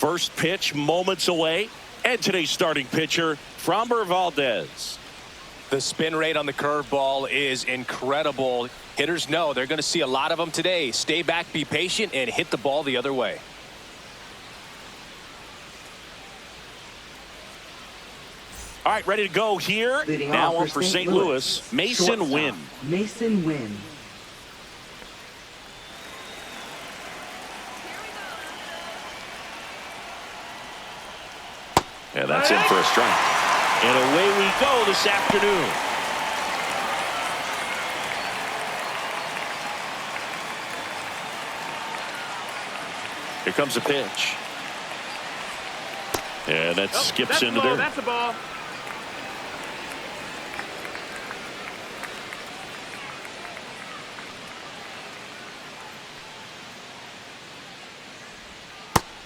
First pitch moments away. And today's starting pitcher, Framber Valdez. The spin rate on the curveball is incredible. Hitters know they're going to see a lot of them today. Stay back, be patient, and hit the ball the other way. All right, ready to go here. Now on for St. Louis, Mason Wynn. Mason Wynn. Yeah, that's in for a strike. And away we go this afternoon. Here comes a pitch. And that skips into there. That's a ball.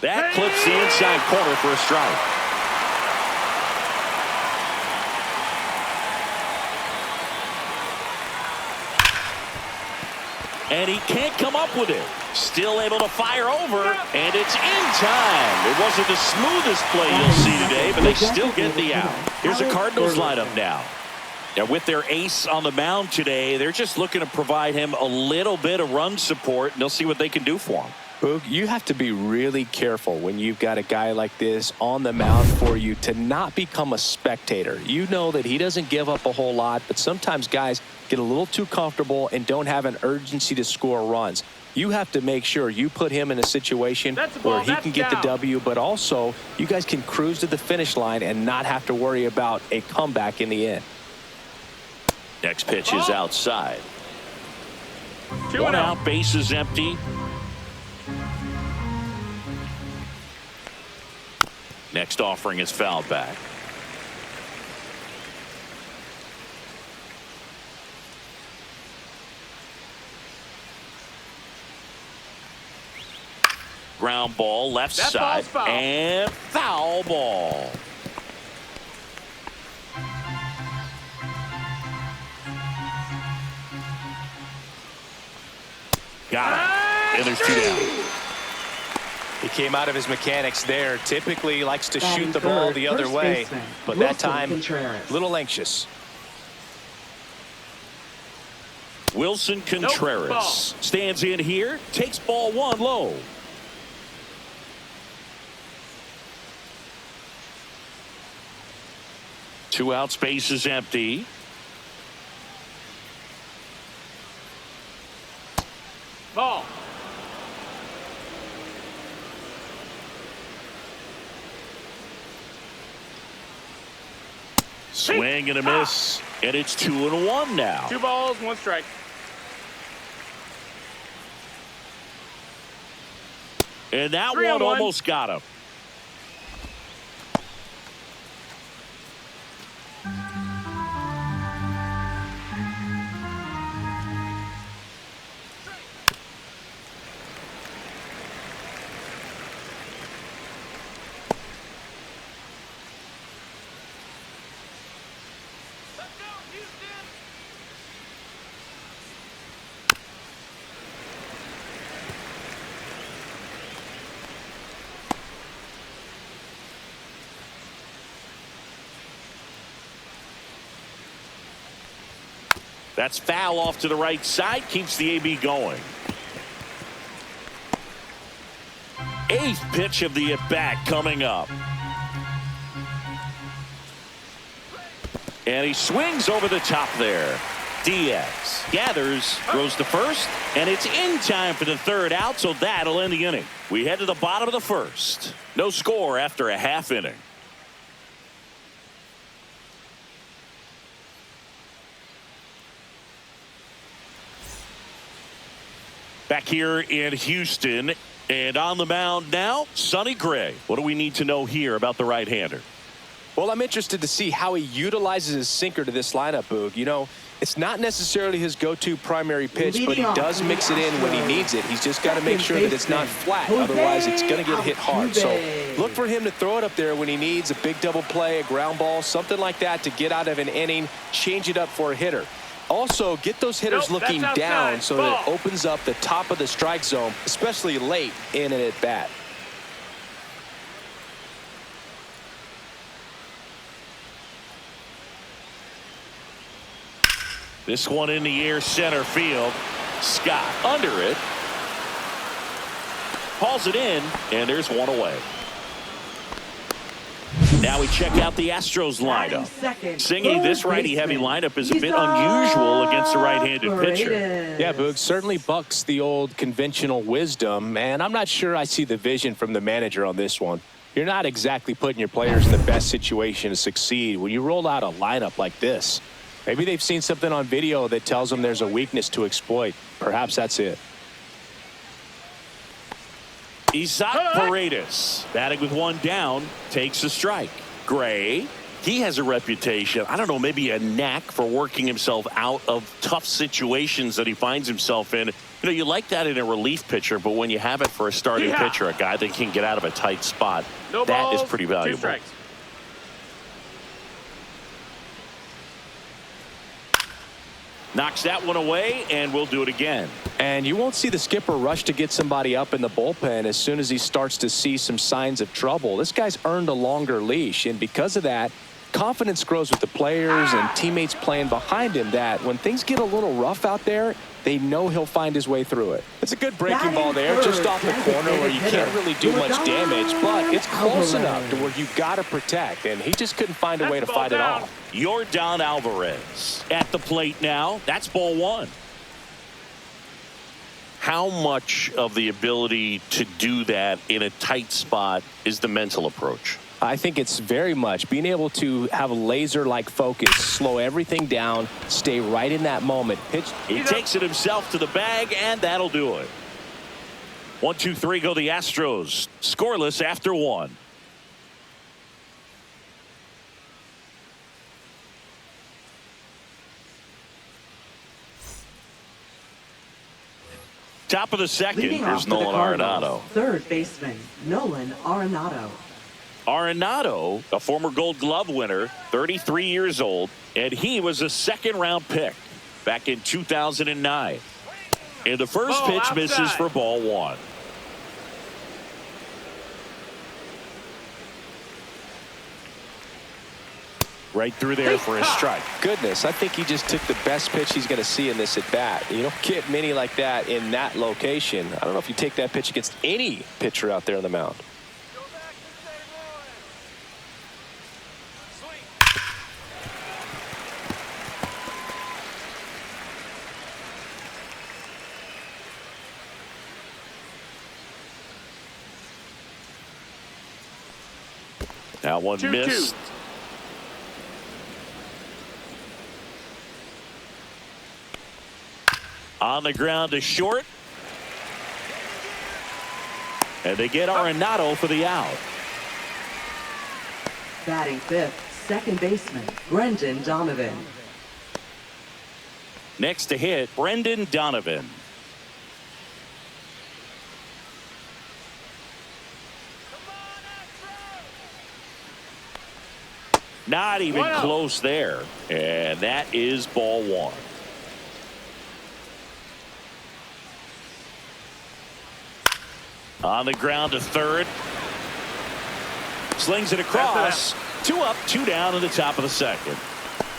That clips the inside corner for a strike. And he can't come up with it. Still able to fire over, and it's in time. It wasn't the smoothest play you'll see today, but they still get the out. Here's the Cardinals lineup now. Now, with their ace on the mound today, they're just looking to provide him a little bit of run support, and they'll see what they can do for him. Boog, you have to be really careful when you've got a guy like this on the mound for you to not become a spectator. You know that he doesn't give up a whole lot, but sometimes guys get a little too comfortable and don't have an urgency to score runs. You have to make sure you put him in a situation where he can get the W, but also you guys can cruise to the finish line and not have to worry about a comeback in the end. Next pitch is outside. One out, base is empty. Next offering is fouled back. Ground ball left side and foul ball. Got it. And there's two down. He came out of his mechanics there. Typically he likes to shoot the ball the other way, but that time a little anxious. Wilson Contreras stands in here, takes ball one low. Two out, space is empty. Ball. Swing and a miss, and it's 2-1 now. 2 balls, 1 strike. And that one almost got him. That's foul off to the right side, keeps the AB going. 8th pitch of the at-bat coming up. And he swings over the top there. Diaz gathers, throws to first, and it's in time for the 3rd out, so that'll end the inning. We head to the bottom of the 1st. No score after a half inning. Back here in Houston, and on the mound now, Sonny Gray. What do we need to know here about the right-hander? Well, I'm interested to see how he utilizes his sinker to this lineup, Boog. You know, it's not necessarily his go-to primary pitch, but he does mix it in when he needs it. He's just got to make sure that it's not flat, otherwise it's going to get hit hard. So look for him to throw it up there when he needs a big double play, a ground ball, something like that to get out of an inning, change it up for a hitter. Also, get those hitters looking down so that it opens up the top of the strike zone, especially late in an at-bat. This one in the air, center field. Scott under it. Hauls it in, and there's one away. Now we check out the Astros lineup. Singy, this righty-heavy lineup is a bit unusual against a right-handed pitcher. Yeah, Boog, certainly bucks the old conventional wisdom, and I'm not sure I see the vision from the manager on this one. You're not exactly putting your players in the best situation to succeed when you roll out a lineup like this. Maybe they've seen something on video that tells them there's a weakness to exploit. Perhaps that's it. Isaac Paredes, batting with one down, takes a strike. Gray, he has a reputation, I don't know, maybe a knack for working himself out of tough situations that he finds himself in. You know, you like that in a relief pitcher, but when you have it for a starting pitcher, a guy that can get out of a tight spot, that is pretty valuable. 2 strikes. Knocks that one away, and we'll do it again. And you won't see the skipper rush to get somebody up in the bullpen as soon as he starts to see some signs of trouble. This guy's earned a longer leash, and because of that, confidence grows with the players and teammates playing behind him that when things get a little rough out there, they know he'll find his way through it. It's a good breaking ball there, just off the corner where you can't really do much damage, but it's close enough to where you got to protect, and he just couldn't find a way to fight it off. Yordan Alvarez at the plate now. That's ball one. How much of the ability to do that in a tight spot is the mental approach? I think it's very much being able to have a laser-like focus, slow everything down, stay right in that moment. Pitch. He takes it himself to the bag, and that'll do it. 1, 2, 3 go the Astros. Scoreless after one. Top of the second, here's Nolan Arenado. Third baseman, Nolan Arenado. Arenado, a former Gold Glove winner, 33 years old, and he was a second-round pick back in 2009. And the first pitch misses for ball one. Right through there for a strike. Goodness, I think he just took the best pitch he's going to see in this at-bat. You don't get many like that in that location. I don't know if you take that pitch against any pitcher out there on the mound. That one missed. On the ground to short. And they get Arenado for the out. Batting fifth, second baseman, Brendan Donovan. Next to hit, Brendan Donovan. Not even close there. And that is ball one. On the ground to third. Slings it across. 2 up, 2 down in the top of the second.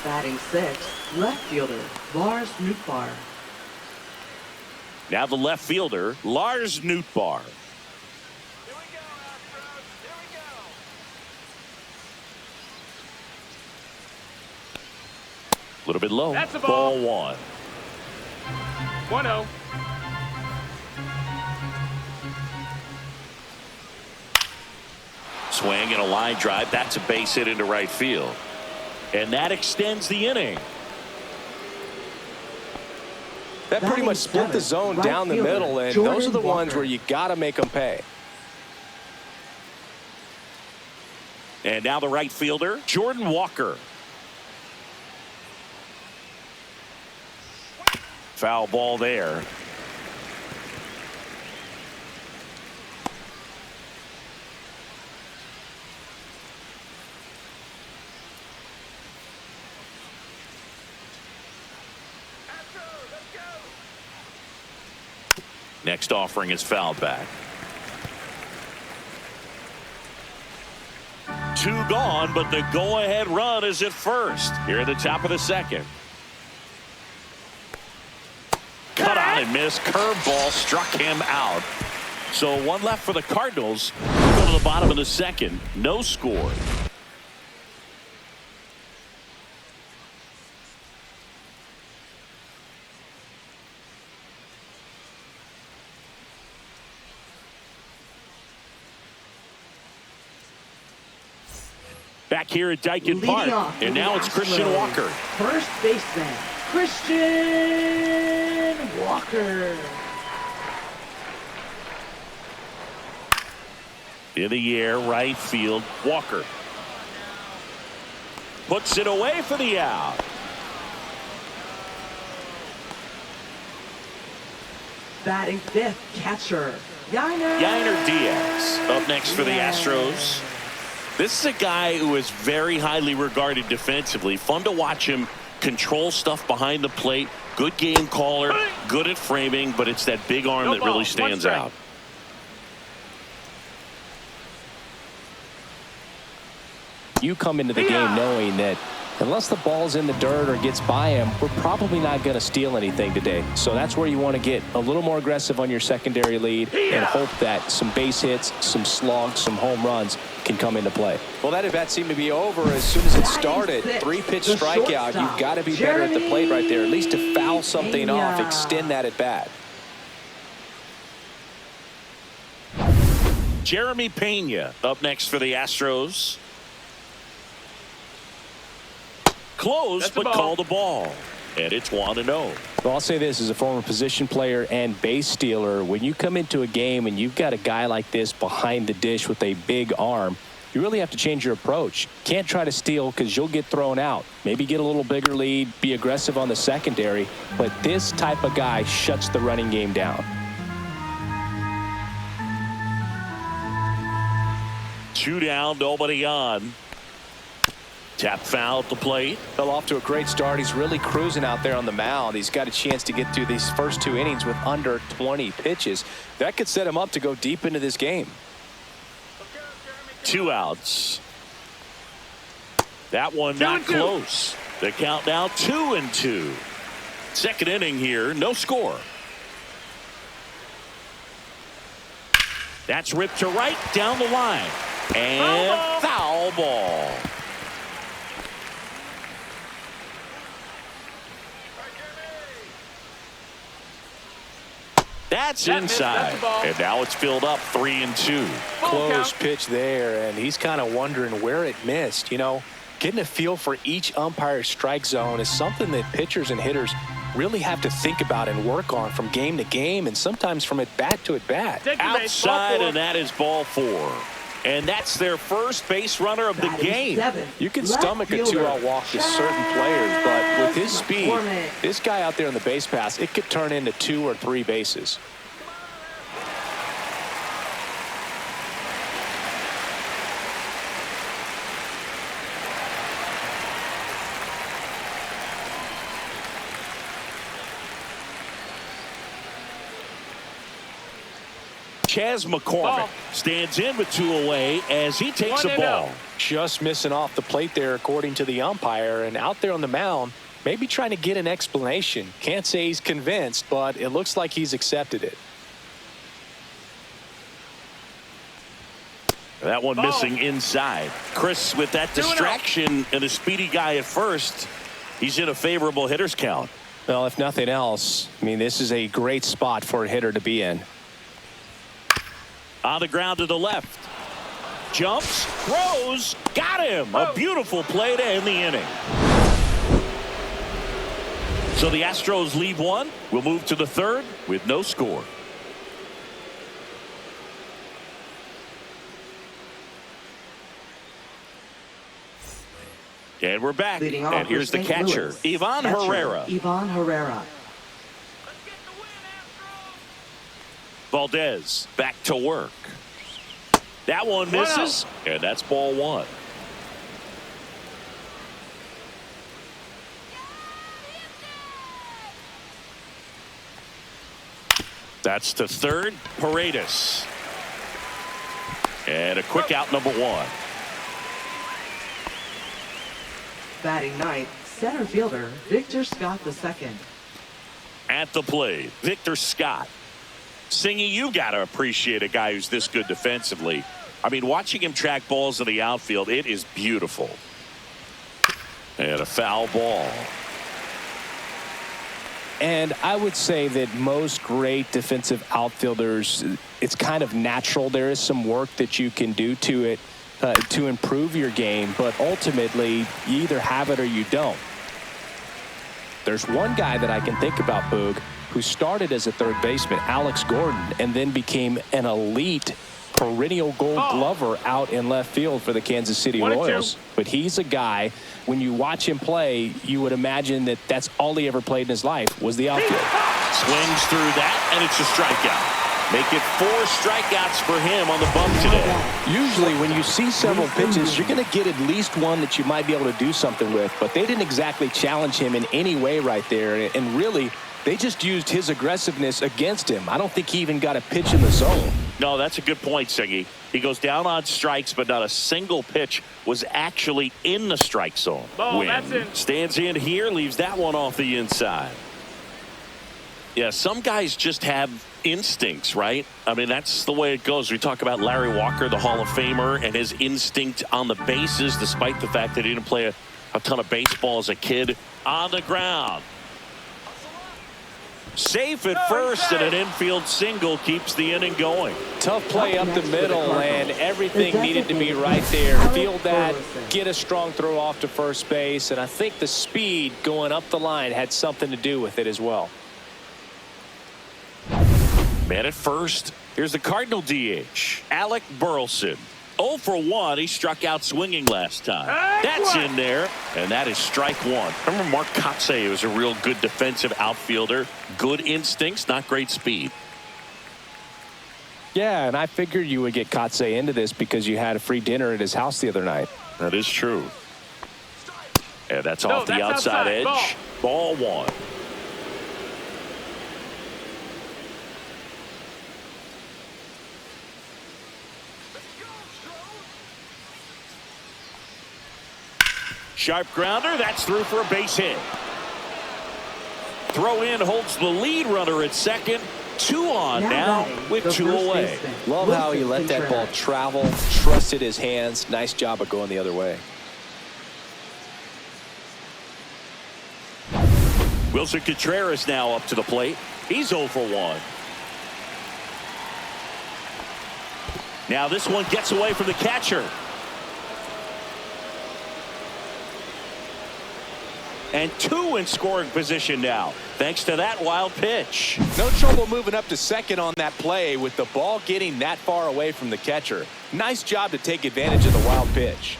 Batting sixth, left fielder, Lars Nootbaar. Now the left fielder, Lars Nootbaar. A little bit low. That's a ball. Ball one. 1-0. Swing and a line drive. That's a base hit into right field. And that extends the inning. That pretty much split the zone down the middle, and those are the ones where you got to make them pay. And now the right fielder, Jordan Walker. Foul ball there. Next offering is fouled back. 2 gone, but the go-ahead run is at first here at the top of the second. and miss. Curveball struck him out. So one left for the Cardinals. We'll go to the bottom of the second. No score. Back here at Dyken Park, and now it's Christian Walker. First baseman, Christian Walker. In the air, right field, Walker. Puts it away for the out. Batting fifth, catcher, Yainer Diaz up next for the Astros. This is a guy who is very highly regarded defensively. Fun to watch him control stuff behind the plate. Good game caller, good at framing, but it's that big arm that really stands out. You come into the game knowing that unless the ball's in the dirt or gets by him, we're probably not going to steal anything today. So that's where you want to get a little more aggressive on your secondary lead and hope that some base hits, some slugs, some home runs can come into play. Well, that at-bat seemed to be over as soon as it started. 3-pitch strikeout. You've got to be better at the plate right there, at least to foul something off, extend that at-bat. Jeremy Pena up next for the Astros. Close, but call the ball. And it's 1-0. Well, I'll say this as a former position player and base stealer. When you come into a game and you've got a guy like this behind the dish with a big arm, you really have to change your approach. Can't try to steal because you'll get thrown out. Maybe get a little bigger lead, be aggressive on the secondary. But this type of guy shuts the running game down. 2 down, nobody on. Tap foul at the plate. Fell off to a great start. He's really cruising out there on the mound. He's got a chance to get through these first 2 innings with under 20 pitches. That could set him up to go deep into this game. 2 outs. That one not close. The count now 2-2. Second inning here, no score. That's ripped to right down the line. And foul ball. That's inside. And now it's filled up 3-2. Close pitch there, and he's kind of wondering where it missed. You know, getting a feel for each umpire's strike zone is something that pitchers and hitters really have to think about and work on from game to game and sometimes from at bat to at bat. Outside, and that is ball 4. And that's their first base runner of the game. You can stomach a 2-out walk to certain players, but with his speed, this guy out there on the base pass, it could turn into 2 or 3 bases. Chas McCormick stands in with 2 away as he takes a ball. Just missing off the plate there, according to the umpire, and out there on the mound, maybe trying to get an explanation. Can't say he's convinced, but it looks like he's accepted it. That one missing inside. Chris, with that distraction and a speedy guy at first, he's in a favorable hitter's count. Well, if nothing else, I mean, this is a great spot for a hitter to be in. On the ground to the left. Jumps, throws, got him. A beautiful play to end the inning. So the Astros lead 1. We'll move to the 3rd with no score. And we're back. And here's the catcher, Ivan Herrera. Valdez back to work. That one misses, and that's ball 1. That's to third, Paredes. And a quick out, number 1. Batting ninth, center fielder Victor Scott II. At the plate, Victor Scott. Singy, you got to appreciate a guy who's this good defensively. I mean, watching him track balls in the outfield, it is beautiful. And a foul ball. And I would say that most great defensive outfielders, it's kind of natural. There is some work that you can do to it to improve your game, but ultimately you either have it or you don't. There's one guy that I can think about, Boog, who started as a third baseman, Alex Gordon, and then became an elite perennial gold glover out in left field for the Kansas City Royals. But he's a guy, when you watch him play, you would imagine that that's all he ever played in his life was the outfield. Swings through that, and it's a strikeout. Make it 4 strikeouts for him on the bump today. Usually when you see several pitches, you're going to get at least one that you might be able to do something with. But they didn't exactly challenge him in any way right there. And really, they just used his aggressiveness against him. I don't think he even got a pitch in the zone. No, that's a good point, Singy. He goes down on strikes, but not a single pitch was actually in the strike zone. Ball, that's in. Stands in here, leaves that one off the inside. Yeah, some guys just have instincts, right? I mean, that's the way it goes. We talk about Larry Walker, the Hall of Famer, and his instinct on the bases, despite the fact that he didn't play a ton of baseball as a kid. On the ground. Safe at first, and an infield single keeps the inning going. Tough play up the middle, and everything needed to be right there. Field that, get a strong throw off to first base, and I think the speed going up the line had something to do with it as well. Man at first. Here's the Cardinal DH, Alec Burleson. 0 for 1. He struck out swinging last time. That's in there, and that is strike 1. I remember Mark Kotsay was a real good defensive outfielder. Good instincts, not great speed. Yeah, and I figured you would get Kotsay into this because you had a free dinner at his house the other night. That is true. And that's off the outside edge. Ball 1. Sharp grounder, that's through for a base hit. Throw in holds the lead runner at second. 2 on now with 2 away. Love how he let that ball travel, trusted his hands. Nice job of going the other way. Wilson Contreras now up to the plate. He's 0 for 1. Now this one gets away from the catcher. And 2 in scoring position now, thanks to that wild pitch. No trouble moving up to second on that play with the ball getting that far away from the catcher. Nice job to take advantage of the wild pitch.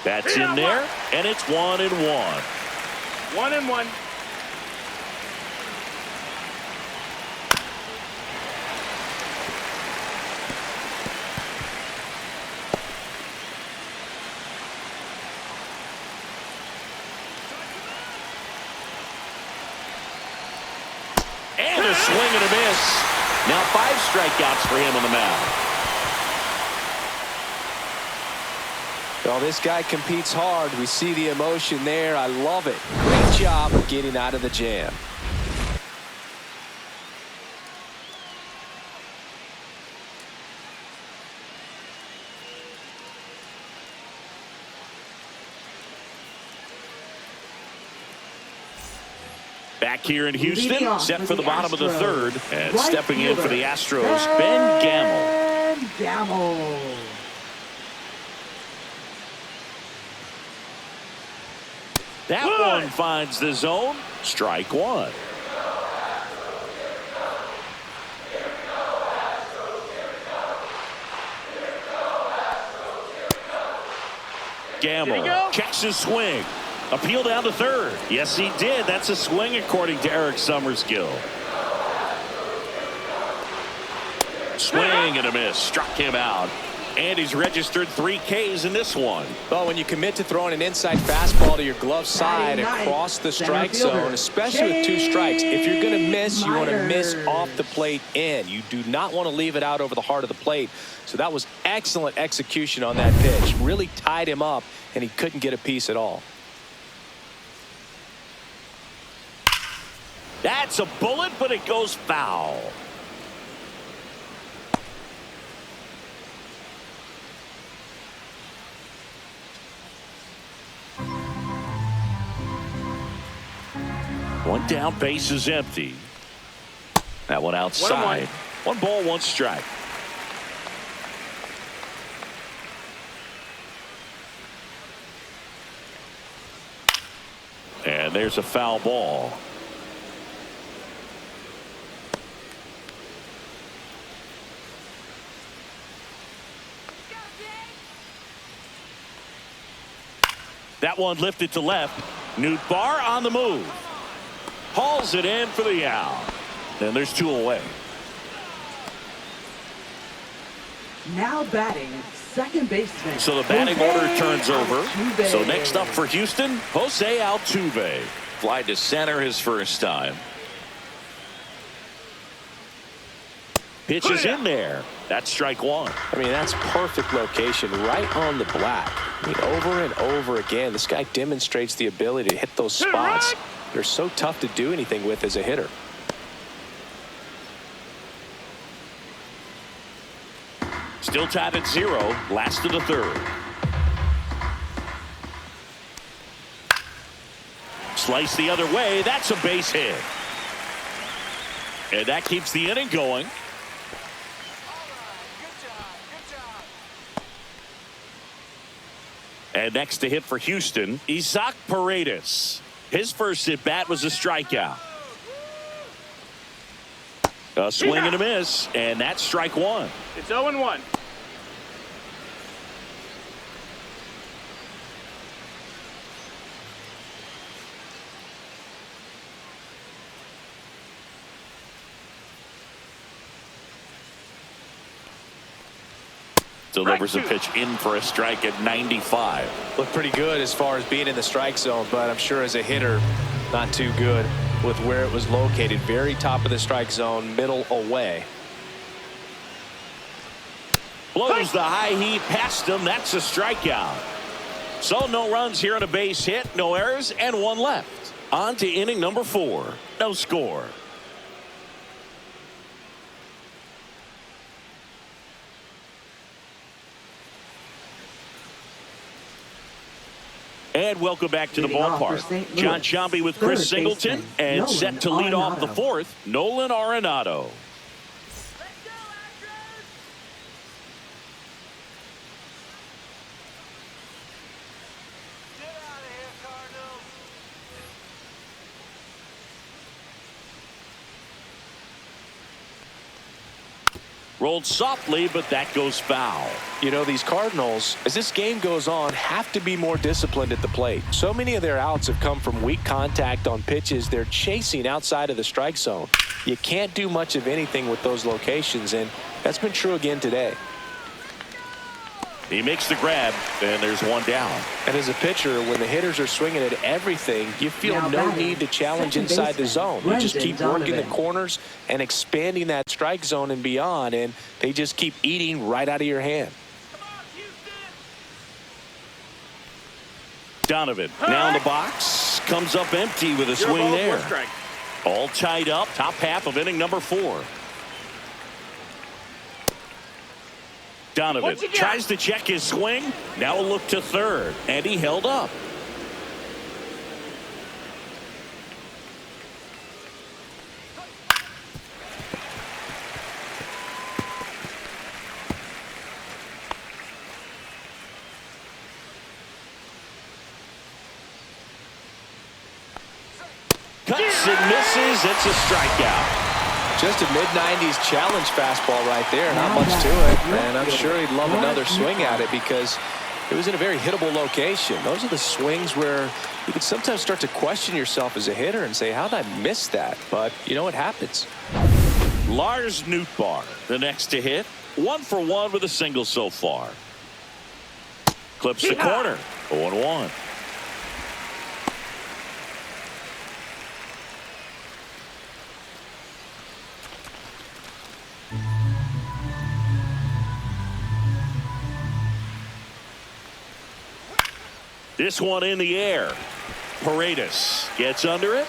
That's in there, and it's 1-1. 1-1. And a swing and a miss. Now 5 strikeouts for him on the mound. Well, this guy competes hard. We see the emotion there. I love it. Great job of getting out of the jam. Back here in Houston, set for the bottom of the 3rd. And stepping in for the Astros, Ben Gamel. That one finds the zone. Strike 1. Gamel checks his swing. Appeal down to 3rd. Yes, he did. That's a swing according to Eric Summerskill. Swing and a miss. Struck him out. And he's registered 3 Ks in this one. Well, when you commit to throwing an inside fastball to your glove side across the strike zone, especially with 2 strikes, if you're going to miss, you want to miss off the plate in. You do not want to leave it out over the heart of the plate. So that was excellent execution on that pitch. Really tied him up, and he couldn't get a piece at all. That's a bullet, but it goes foul. One down, base is empty. That one outside. 1 ball, 1 strike. And there's a foul ball. That one lifted to left. Nootbaar on the move. Hauls it in for the out. And there's 2 away. Now batting, second baseman. So the batting order turns over. So next up for Houston, Jose Altuve. Fly to center his first time. Pitch is in there. That's strike 1. I mean, that's perfect location, right on the black. I mean, over and over again, this guy demonstrates the ability to hit those spots. They're so tough to do anything with as a hitter. Still tied at 0. Last of the 3rd. Slice the other way. That's a base hit. And that keeps the inning going. And next to hit for Houston, Isaac Paredes. His first at bat was a strikeout. A swing and a miss, and that's strike 1. It's 0-1. Delivers a pitch in for a strike at 95. Looked pretty good as far as being in the strike zone, but I'm sure as a hitter, not too good with where it was located. Very top of the strike zone, middle away. Blows the high heat past him. That's a strikeout. So no runs here on a base hit, no errors, and 1 left. On to inning number 4. No score. And welcome back to the ballpark. John Sciambi with Chris Singleton, and set to lead off the 4th, Nolan Arenado. Rolled softly, but that goes foul. You know, these Cardinals, as this game goes on, have to be more disciplined at the plate. So many of their outs have come from weak contact on pitches they're chasing outside of the strike zone. You can't do much of anything with those locations, and that's been true again today. He makes the grab, and there's 1 down. And as a pitcher, when the hitters are swinging at everything, you feel no need to challenge inside the zone. You just keep working the corners and expanding that strike zone and beyond, and they just keep eating right out of your hand. Donovan now in the box, comes up empty with a swing there. All tied up, top half of inning number 4. Donovan tries to check his swing. Now a look to third, and he held up. Cuts and misses. It's a strikeout. Just a mid-90s challenge fastball right there. Not much to it. And I'm sure he'd love another swing at it because it was in a very hittable location. Those are the swings where you can sometimes start to question yourself as a hitter and say, how did I miss that? But, you know, it happens. Lars Nootbaar, the next to hit. 1 for 1 with a single so far. Clips the corner. 0-1. This one in the air. Paredes gets under it.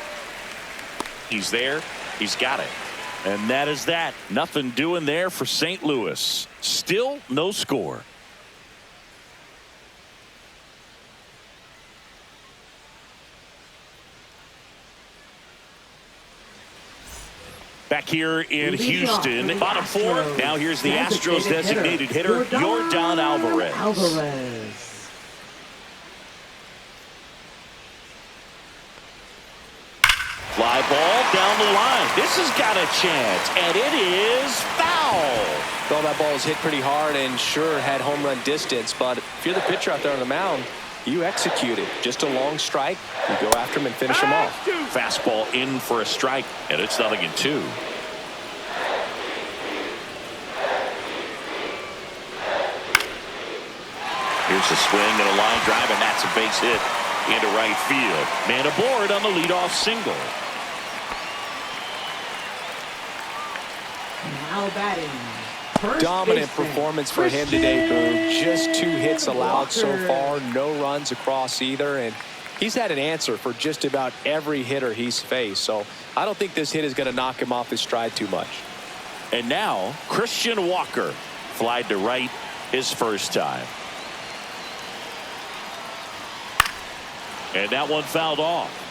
He's there. He's got it. And that is that. Nothing doing there for St. Louis. Still no score. Back here in Houston, bottom 4. Now here's the Astros designated hitter, Yordan Alvarez. Fly ball down the line. This has got a chance, and it is foul. Well, that ball was hit pretty hard and sure had home run distance, but if you're the pitcher out there on the mound, you execute it. Just a long strike. You go after him and finish him off. Fastball in for a strike, and it's 0-2. Here's a swing and a line drive, and that's a base hit into right field. Man aboard on the leadoff single. Now batting. First Dominant baseman, performance for him today, Boog. Just 2 hits allowed so far. No runs across either. And he's had an answer for just about every hitter he's faced. So I don't think this hit is going to knock him off his stride too much. And now Christian Walker flied to right his first time. And that one fouled off.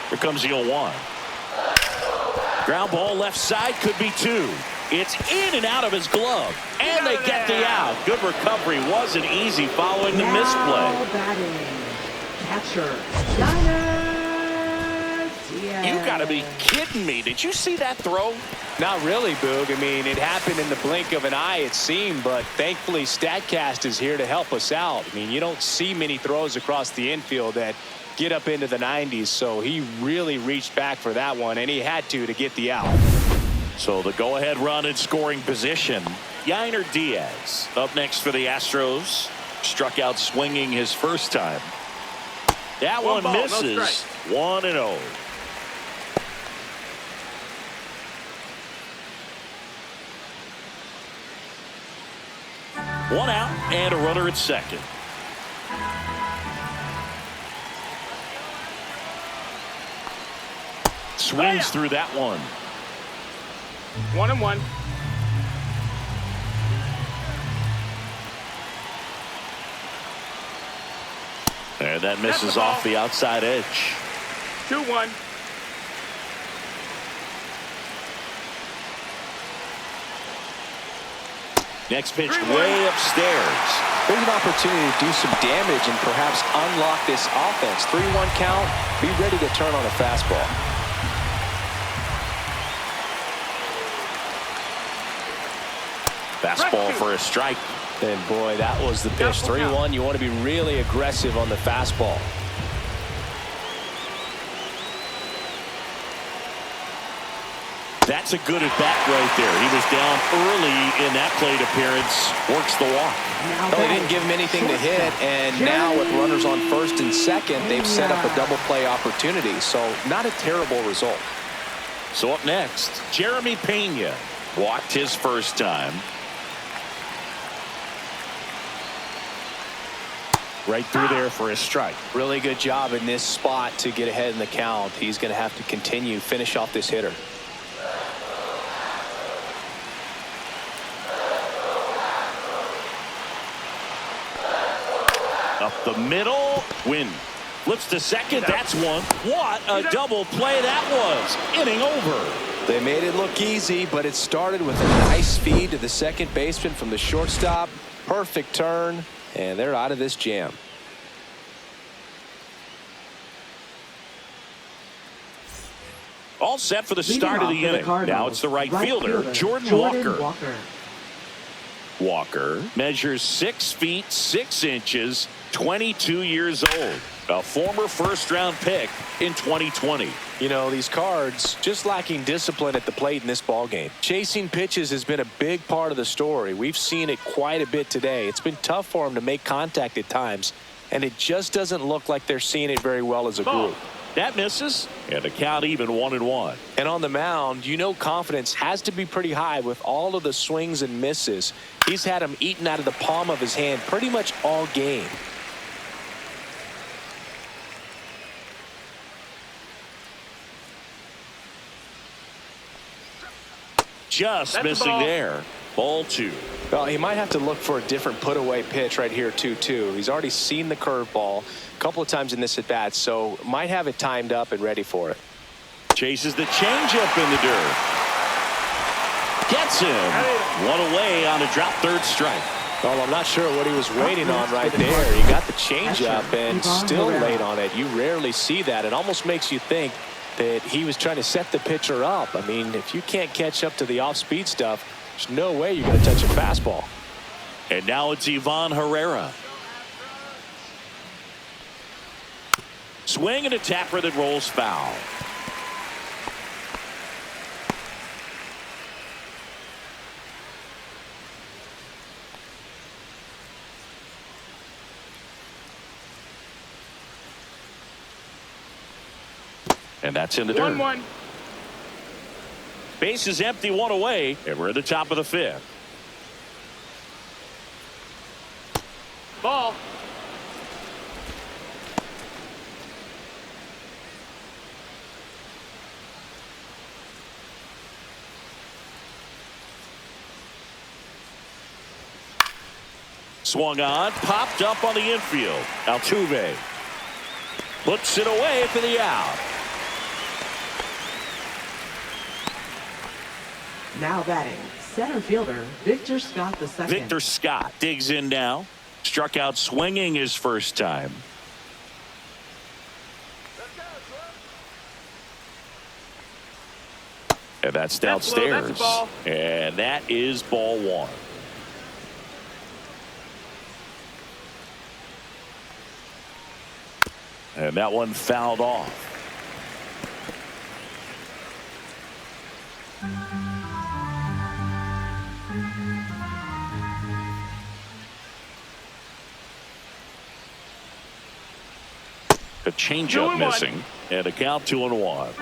Here comes the 0-1. Ground ball left side, could be 2. It's in and out of his glove. And they get the out. Good recovery. Wasn't easy following the misplay. Now batting. Catcher. Diamondbacks. You got to be kidding me. Did you see that throw? Not really, Boog. I mean, it happened in the blink of an eye, it seemed, but thankfully StatCast is here to help us out. I mean, you don't see many throws across the infield that get up into the 90s, so he really reached back for that one, and he had to get the out. So the go-ahead run in scoring position. Yainer Diaz up next for the Astros. Struck out swinging his first time. That one misses. 1-0. One out and a runner at second. Swings through that one. 1-1. And that misses off the outside edge. 2-1. Next pitch way upstairs. There's an opportunity to do some damage and perhaps unlock this offense. 3-1 count. Be ready to turn on a fastball. Fastball for a strike. And boy, that was the pitch. 3-1. You want to be really aggressive on the fastball. That's a good at bat right there. He was down early in that plate appearance. Works the walk. No, they didn't give him anything to hit, and now with runners on first and second, they've set up a double play opportunity. So not a terrible result. So up next, Jeremy Pena walked his first time. Right through there for a strike. Really good job in this spot to get ahead in the count. He's going to have to continue, finish off this hitter. Up the middle, win. Flips to second, that's one. What a double play that was. Inning over. They made it look easy, but it started with a nice feed to the second baseman from the shortstop. Perfect turn, and they're out of this jam. All set for the start of the inning. Now it's the right fielder, Jordan Walker. Walker measures 6 feet 6 inches, 22 years old, a former first-round pick in 2020. You know, these Cards just lacking discipline at the plate in this ballgame. Chasing pitches has been a big part of the story. We've seen it quite a bit today. It's been tough for them to make contact at times, and it just doesn't look like they're seeing it very well as a group. That misses, and the count even 1-1. And on the mound, you know confidence has to be pretty high with all of the swings and misses. He's had them eaten out of the palm of his hand pretty much all game. Just That's missing the ball. there. Ball 2. Well, he might have to look for a different put-away pitch right here, 2-2. He's already seen the curveball a couple of times in this at-bat, so might have it timed up and ready for it. Chases the changeup in the dirt. Gets him. One away on a drop third strike. Well, I'm not sure what he was waiting on right there. He got the changeup and still late on it. You rarely see that. It almost makes you think that he was trying to set the pitcher up. I mean, if you can't catch up to the off-speed stuff, there's no way you're going to touch a fastball. And now it's Ivan Herrera. Swing and a tapper that rolls foul. And that's in the dirt. 1-1. Base is empty, one away, and we're at the top of the 5th. Ball. Swung on, popped up on the infield. Altuve puts it away for the out. Now batting, center fielder Victor Scott II. Victor Scott digs in now. Struck out swinging his first time. And that's downstairs. That's a ball. And that is ball 1. And that one fouled off. A changeup 2-1. missing, and a count 2-1.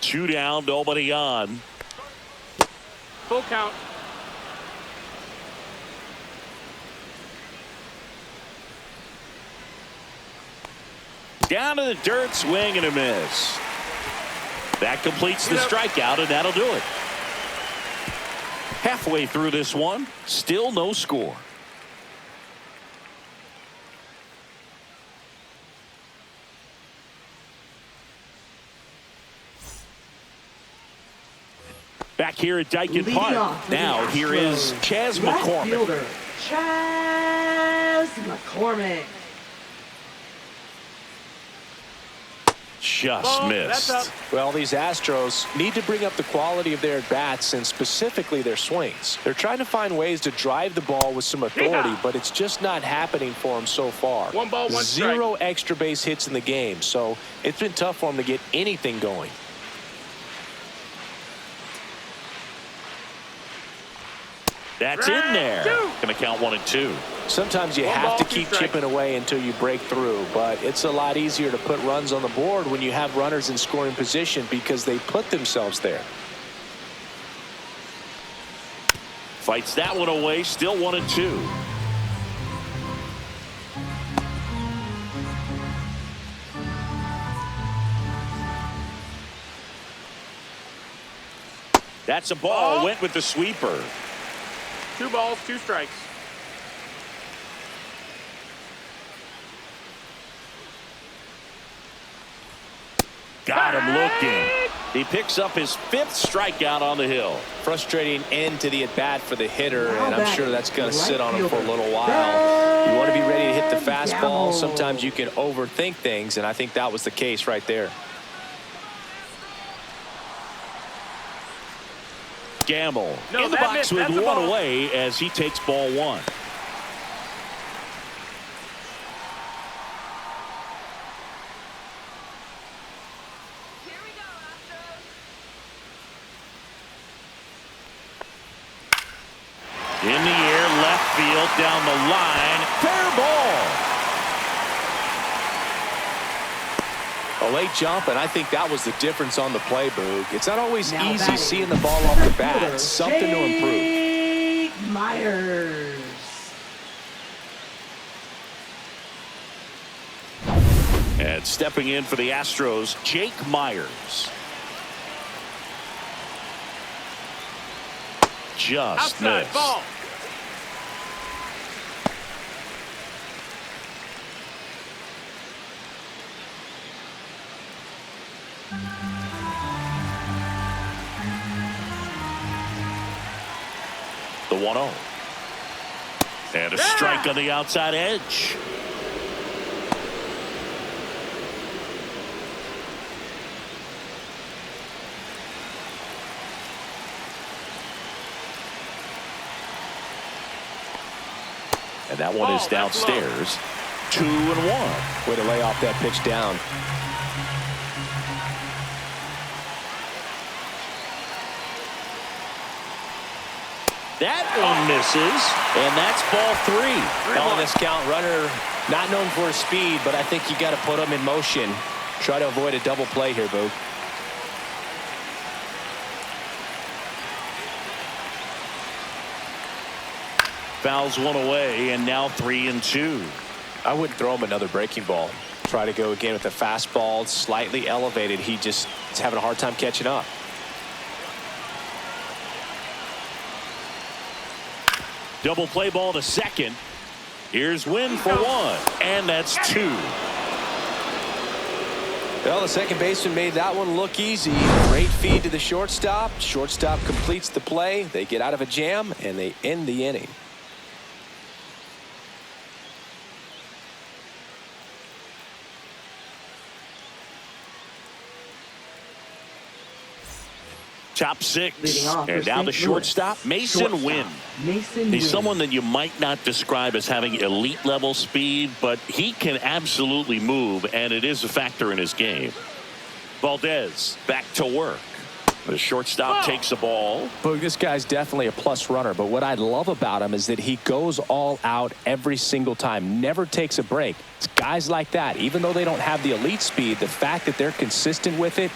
Two down, nobody on. Full count. Down to the dirt, swing and a miss. That completes the strikeout, and that'll do it. Halfway through this one, still no score. Back here at Dyken Leading Park. off for the Now here is Astros, Chas left McCormick. fielder Chas McCormick. Just Ball, that's missed. up. Well, these Astros need to bring up the quality of their at-bats and specifically their swings. They're trying to find ways to drive the ball with some authority, but it's just not happening for them so far. 1 ball, 1 strike. 0 extra base hits in the game, so it's been tough for them to get anything going. That's in there. Gonna count 1 and 2. Sometimes you 1 have ball, to 2 keep strikes. chipping away until you break through, but it's a lot easier to put runs on the board when you have runners in scoring position because they put themselves there. Fights that one away, still 1 and 2. That's a ball. Ball. Went with the sweeper. 2 balls, 2 strikes. Got him looking. He picks up his 5th strikeout on the hill. Frustrating end to the at-bat for the hitter, and I'm sure that's going to sit on him for a little while. You want to be ready to hit the fastball. Sometimes you can overthink things, and I think that was the case right there. Gamble No, in the that box missed. with That's a one ball. away as he takes ball 1. In the air, left field, down the line, fair ball. A late jump, and I think that was the difference on the play, Boog. It's not always Now easy batting, seeing the ball off the bat. fielder, Something to improve. Jake Myers. And stepping in for the Astros, Jake Myers. Just Outside missed. ball. The 1-0. And a strike on the outside edge. And that one is Oh, that's low. downstairs. 2-1. Way to lay off that pitch down. That one misses, and that's ball 3. On this count, runner not known for his speed, but I think you got to put him in motion. Try to avoid a double play here, Boog. Fouls one away, and now 3-2. I wouldn't throw him another breaking ball. Try to go again with the fastball, slightly elevated. He just is having a hard time catching up. Double play ball to second. Here's Wynn for 1, and that's 2. Well, the second baseman made that one look easy. Great feed to the shortstop. Shortstop completes the play. They get out of a jam, and they end the inning. Top 6. Leading off And for now St. the shortstop, Louis. Mason Shortstop, Wynn. Mason He's Wynn. someone that you might not describe as having elite level speed, but he can absolutely move, and it is a factor in his game. Valdez back to work. The shortstop takes the ball. Boog, this guy's definitely a plus runner, but what I love about him is that he goes all out every single time, never takes a break. It's guys like that, even though they don't have the elite speed, the fact that they're consistent with it,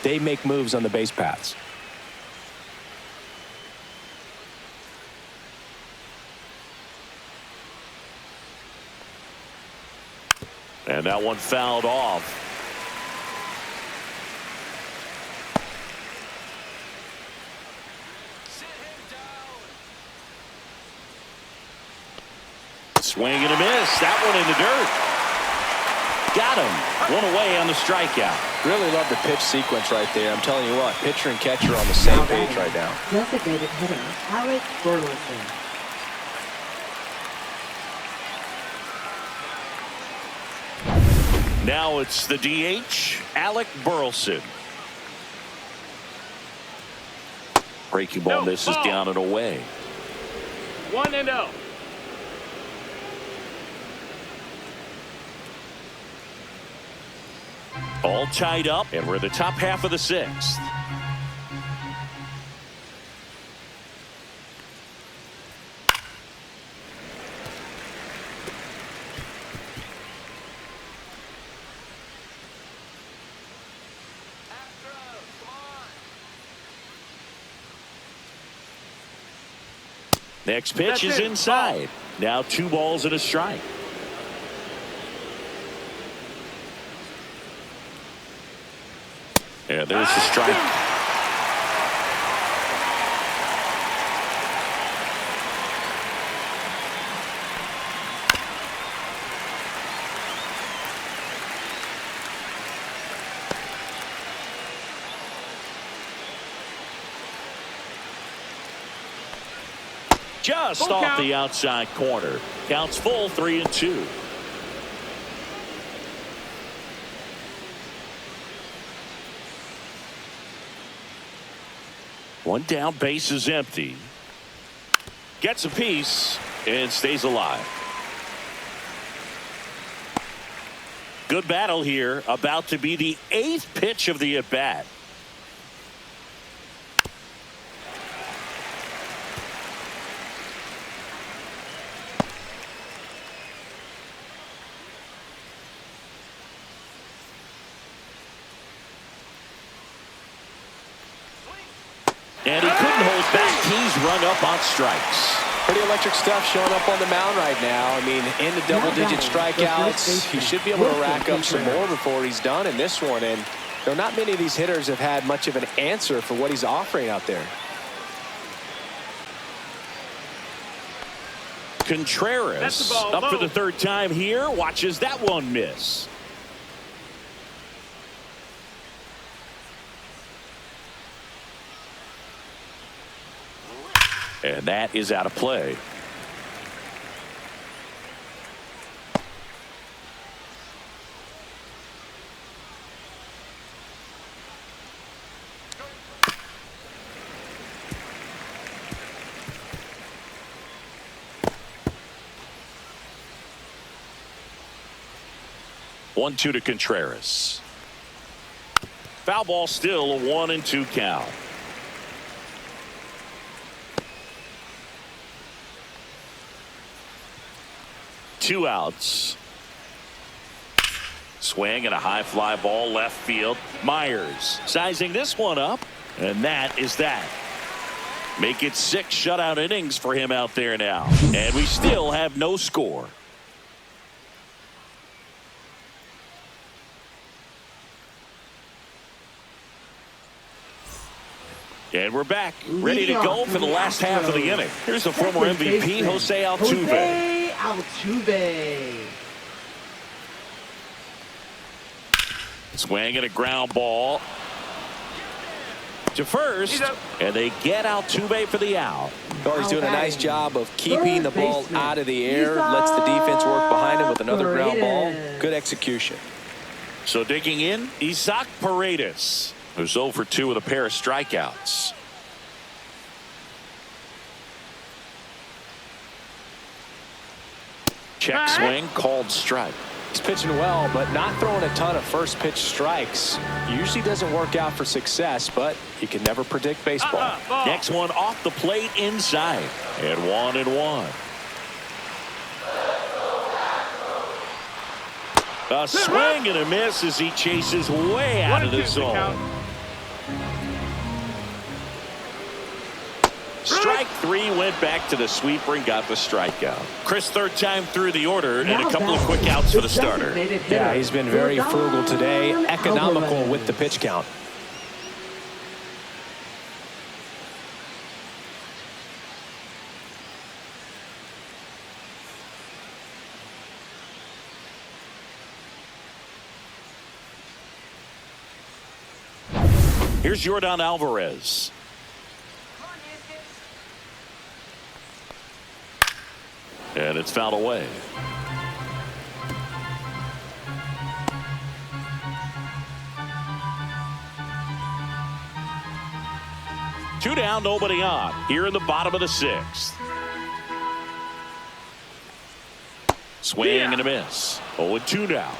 they make moves on the base paths. And that one fouled off. Swing and a miss. That one in the dirt. Got him. One away on the strikeout. Really love the pitch sequence right there. I'm telling you what, pitcher and catcher are on the same Now page batting, right now. Designated hitter, Alec Burleson. Now it's the DH, Alec Burleson. Breaking ball No, misses ball. down and away. 1-0. All tied up, and we're in the top half of the 6th. Next pitch That's is it. inside. Now 2 balls and a strike. And there's the strike. Just Full off count. the outside corner. Counts full, 3-2. One down, base is empty. Gets a piece and stays alive. Good battle here. About to be the 8th pitch of the at-bat. And he couldn't hold back. He's rung up on strikes. Pretty electric stuff showing up on the mound right now. I mean, into double-digit strikeouts. He should be able to rack up some more before he's done in this one. And there are not many of these hitters have had much of an answer for what he's offering out there. Contreras That's the ball up for low. the 3rd time here. Watches that one miss. And that is out of play. One, 2 to Contreras. Foul ball, still a 1-2 count. Two outs. Swing and a high fly ball left field. Myers sizing this one up, and that is that. Make it 6 shutout innings for him out there now, and we still have no score. And we're back, ready to go for the last half of the inning. Here's the former MVP, Jose Altuve. Jose Altuve. Swing and a ground ball to first, and they get Altuve for the out. Oh, he's doing a nice job of keeping the ball out of the air. Lets the defense work behind him with another ground ball. Good execution. So digging in, Isaac Paredes, who's 0 for 2 with a pair of strikeouts. Check swing, called strike. He's pitching well, but not throwing a ton of first pitch strikes. Usually doesn't work out for success, but you can never predict baseball. Next one off the plate inside, and 1-1. A swing and a miss as he chases way out of the zone. Strike 3, went back to the sweeper and got the strikeout. Chris, 3rd time through the order, and a couple of quick outs for the starter. Yeah, he's been very frugal today, economical with the pitch count. Here's Yordan Alvarez. And it's fouled away. Two down, nobody on. Here in the bottom of the 6th. Swing and a miss. 0-2 now.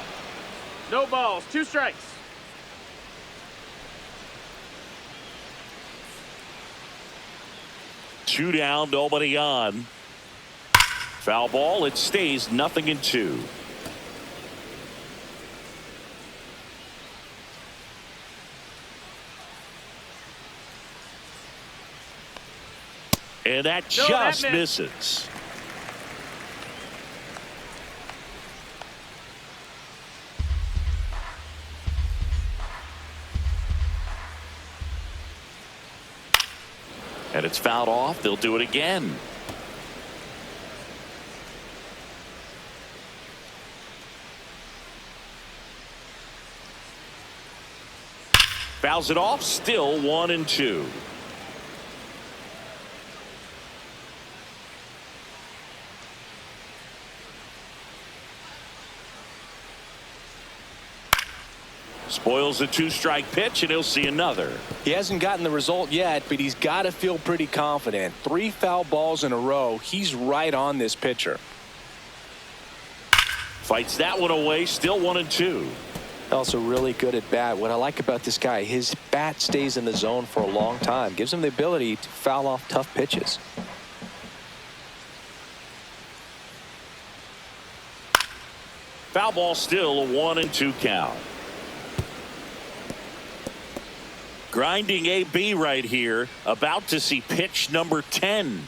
No balls, 2 strikes. Two down, nobody on. Foul ball, it stays 0-2. And that just misses. And it's fouled off. They'll do it again. Fouls it off. Still 1-2. Spoils the 2-strike pitch, and he'll see another. He hasn't gotten the result yet, but he's got to feel pretty confident. 3 foul balls in a row. He's right on this pitcher. Fights that one away, still 1-2. Also really good at bat. What I like about this guy, his bat stays in the zone for a long time. Gives him the ability to foul off tough pitches. Foul ball, still a 1-2 count. Grinding AB right here, about to see pitch number 10.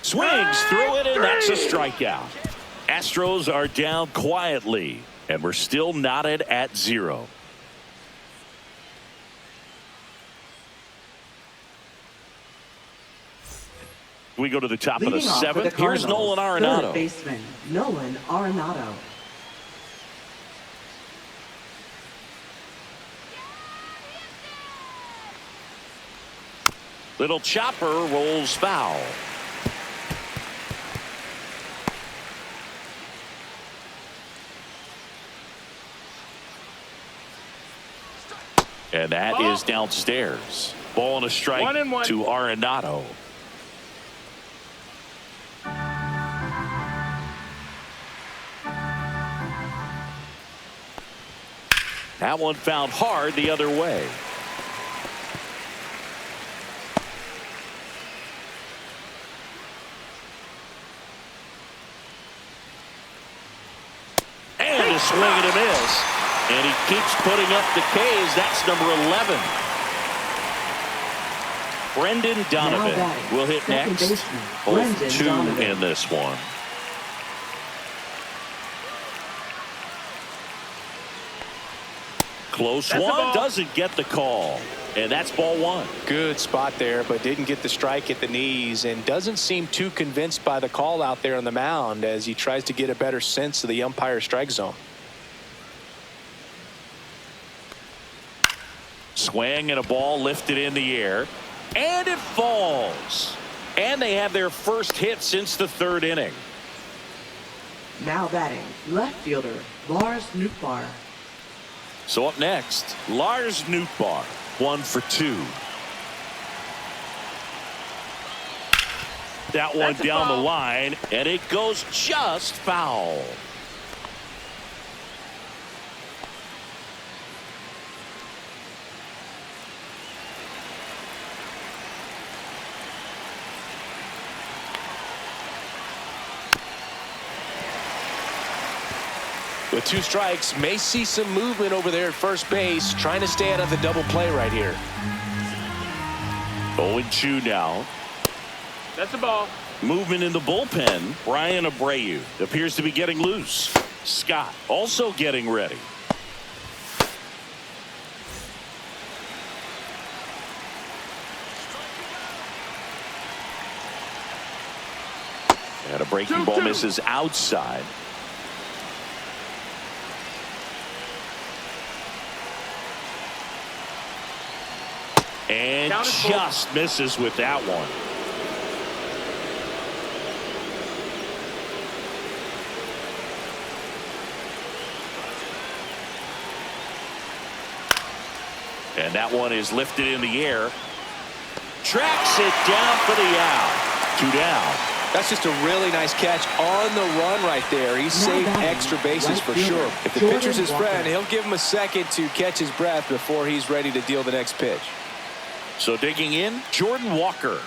Swings through it, and that's a strikeout. Astros are down quietly, and we're still knotted at 0. We go to the top of the 7th. Here's Nolan Arenado. Third baseman, Nolan Arenado. Little chopper rolls foul. And that is downstairs. Ball and a strike 1-1 to Arenado. That one found hard the other way. And a swing and a miss. And he keeps putting up the Ks. That's number 11. Brendan Donovan will hit next. Both 2 in this one. Close one, doesn't get the call. And that's ball 1. Good spot there, but didn't get the strike at the knees, and doesn't seem too convinced by the call out there on the mound as he tries to get a better sense of the umpire's strike zone. Swing and a ball lifted in the air, and it falls. And they have their first hit since the 3rd inning. Now batting, left fielder, Lars Nootbaar. So up next, Lars Nootbaar, 1 for 2. That one down the line, and it goes just foul. With 2 strikes, may see some movement over there at first base, trying to stay out of the double play right here. 0-2 now. That's the ball. Movement in the bullpen. Brian Abreu appears to be getting loose. Scott also getting ready. And a breaking ball misses outside. And just misses with that one. And that one is lifted in the air. Tracks it down for the out. 2 down. That's just a really nice catch on the run right there. He's saved extra bases for sure. If the pitcher's his friend, he'll give him a second to catch his breath before he's ready to deal the next pitch. So digging in, Jordan Walker.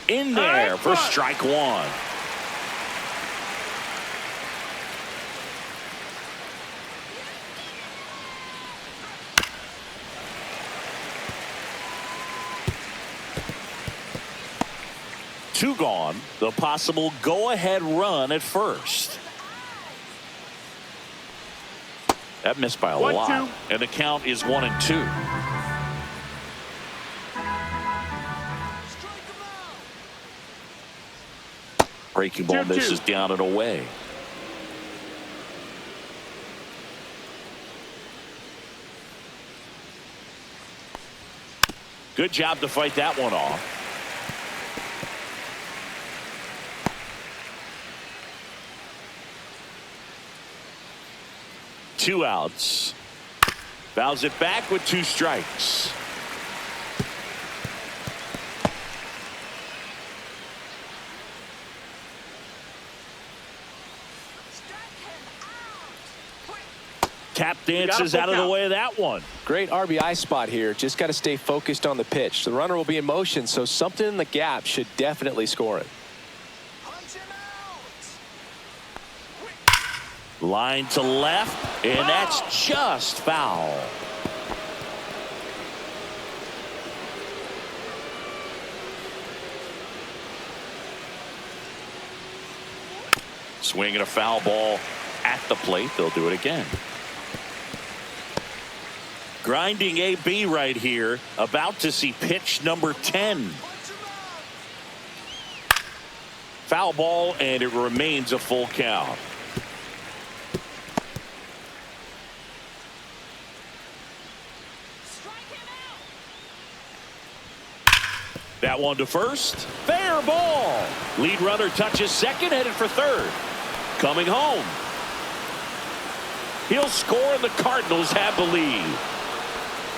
In there for strike 1. Two gone. The possible go-ahead run at first. That missed by a lot. And the count is 1-2. Breaking ball misses down and away. Good job to fight that one off. Two outs. Fouls it back with 2 strikes. Tap dances out of the way of that one. Great RBI spot here. Just got to stay focused on the pitch. The runner will be in motion, so something in the gap should definitely score it. Line to left, and that's just foul. Swinging a foul ball at the plate. They'll do it again. Grinding AB right here. About to see pitch number 10. Foul ball, and it remains a full count. That one to first. Fair ball. Lead runner touches second, headed for third. Coming home. He'll score, and the Cardinals have the lead.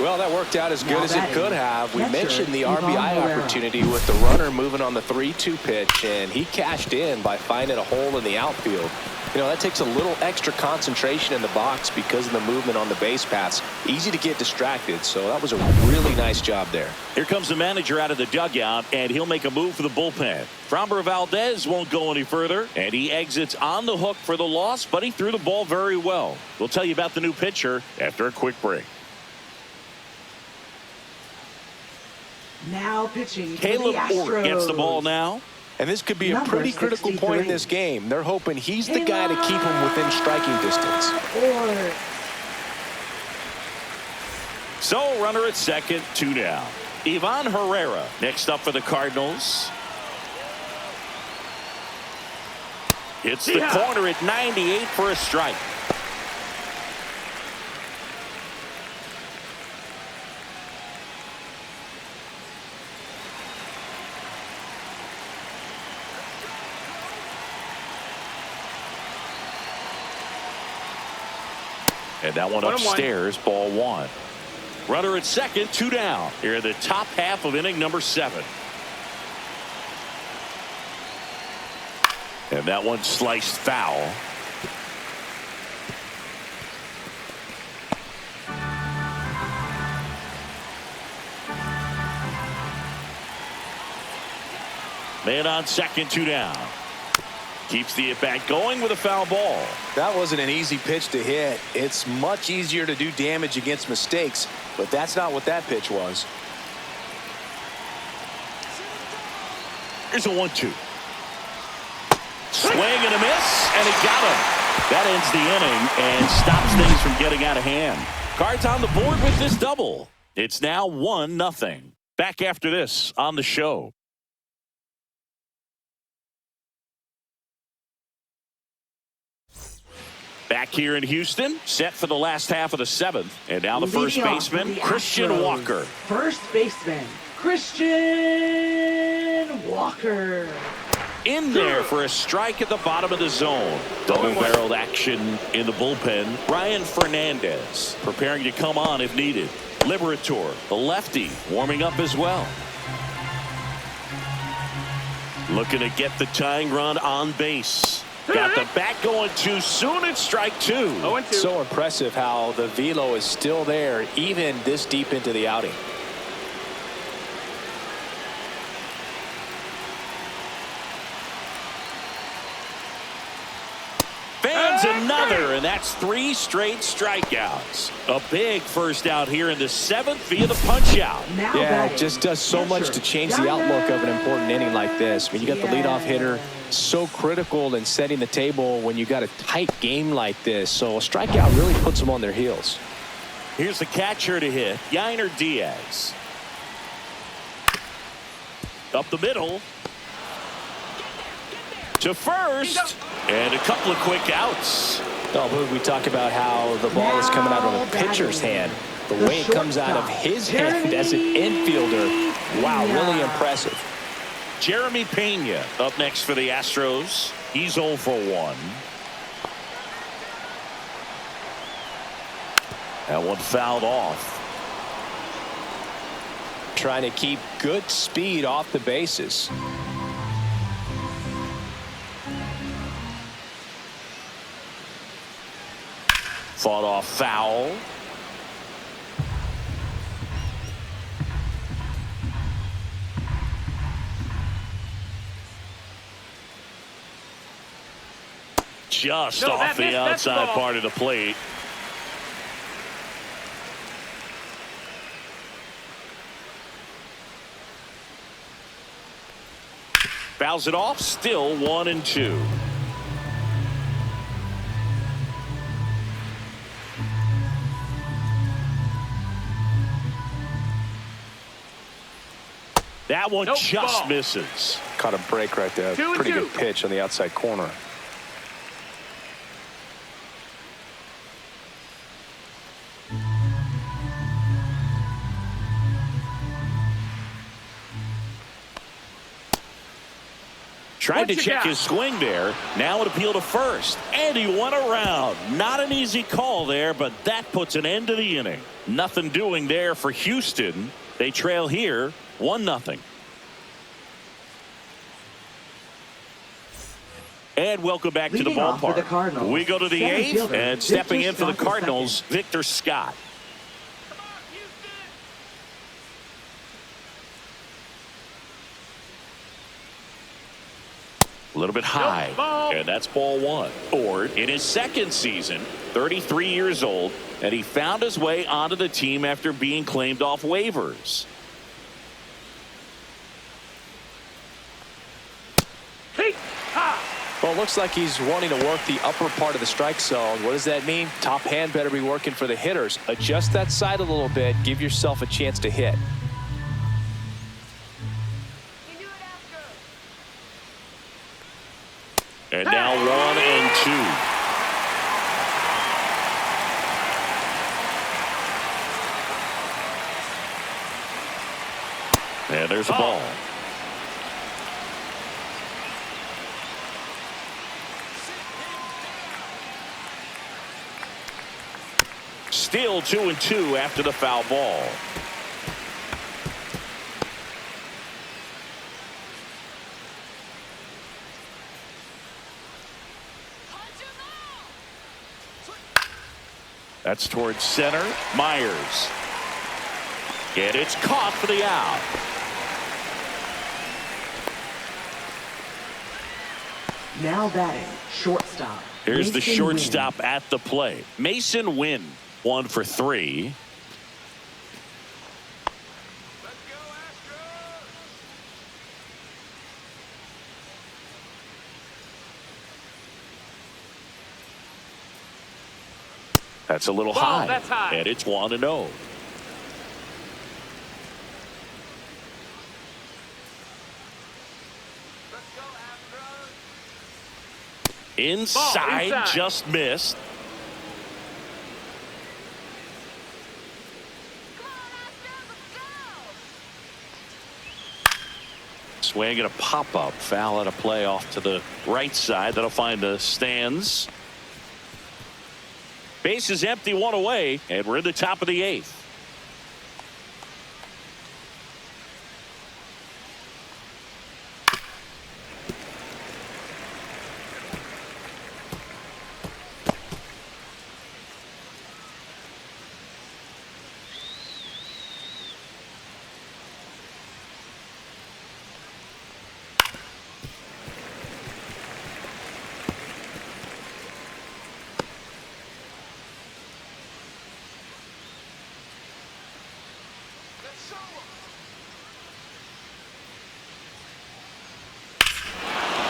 Well, that worked out as good as it could have. We mentioned the RBI opportunity with the runner moving on the 3-2 pitch, and he cashed in by finding a hole in the outfield. You know, that takes a little extra concentration in the box because of the movement on the base paths. Easy to get distracted, so that was a really nice job there. Here comes the manager out of the dugout, and he'll make a move for the bullpen. Framber Valdez won't go any further, and he exits on the hook for the loss, but he threw the ball very well. We'll tell you about the new pitcher after a quick break. Now pitching. Caleb Ort gets the ball now. And this could be a pretty critical point in this game. They're hoping he's the guy to keep him within striking distance. So runner at second, 2 down. Ivan Herrera next up for the Cardinals. Hits the corner at 98 for a strike. And that one upstairs, ball 1. Runner at second, 2 down. Here in the top half of inning number 7. And that one sliced foul. Man on second, 2 down. Keeps the at-bat going with a foul ball. That wasn't an easy pitch to hit. It's much easier to do damage against mistakes, but that's not what that pitch was. Here's a 1-2. Swing and a miss, and he got him. That ends the inning and stops things from getting out of hand. Cards on the board with this double. It's now 1-0. Back after this on the show. Back here in Houston, set for the last half of the 7th. And now the first baseman, Christian Walker. First baseman, Christian Walker. In there for a strike at the bottom of the zone. Double-barreled action in the bullpen. Ryan Fernandez preparing to come on if needed. Liberator, the lefty, warming up as well. Looking to get the tying run on base. Got the bat going too soon. It's strike 2. 0-2. So impressive how the velo is still there even this deep into the outing. Fans another, and that's 3 straight strikeouts. A big first out here in the 7th via the punch out. Yeah, it just does so much to change the outlook of an important inning like this. When you got the leadoff hitter, so critical in setting the table when you got a tight game like this. So a strikeout really puts them on their heels. Here's the catcher to hit, Yainer Diaz. Up the middle. To first. And a couple of quick outs. Oh, we talk about how the ball is coming out of the pitcher's hand. The way it comes out of his hand as an infielder. Wow, really impressive. Jeremy Pena up next for the Astros. He's 0 for 1. That one fouled off. Trying to keep good speed off the bases. Fought off foul. Just off the outside part of the plate. Fouls it off. Still 1-2. That one just misses. Caught a break right there. Pretty good pitch on the outside corner. Tried to check his swing there. Now an appeal to first. And he went around. Not an easy call there, but that puts an end to the inning. Nothing doing there for Houston. They trail here 1-0. And welcome back to the ballpark. We go to the 8th, and stepping in for the Cardinals, Victor Scott. A little bit high, and that's ball 1. Ford in his second season, 33 years old, and he found his way onto the team after being claimed off waivers. Well, it looks like he's wanting to work the upper part of the strike zone. What does that mean? Top hand better be working for the hitters. Adjust that side a little bit. Give yourself a chance to hit. And now 1-2. And there's a ball. Still 2-2 after the foul ball. That's towards center. Myers. And it's caught for the out. Now batting, shortstop. Here's the Mason shortstop Wynn. at the plate. Mason Wynn, 1 for 3. That's a little high. That's high. And it's 1-0. Inside, just missed. Swing and a pop-up. Foul at a play off to the right side. That'll find the stands. Base is empty, 1 away, and we're in the top of the 8th.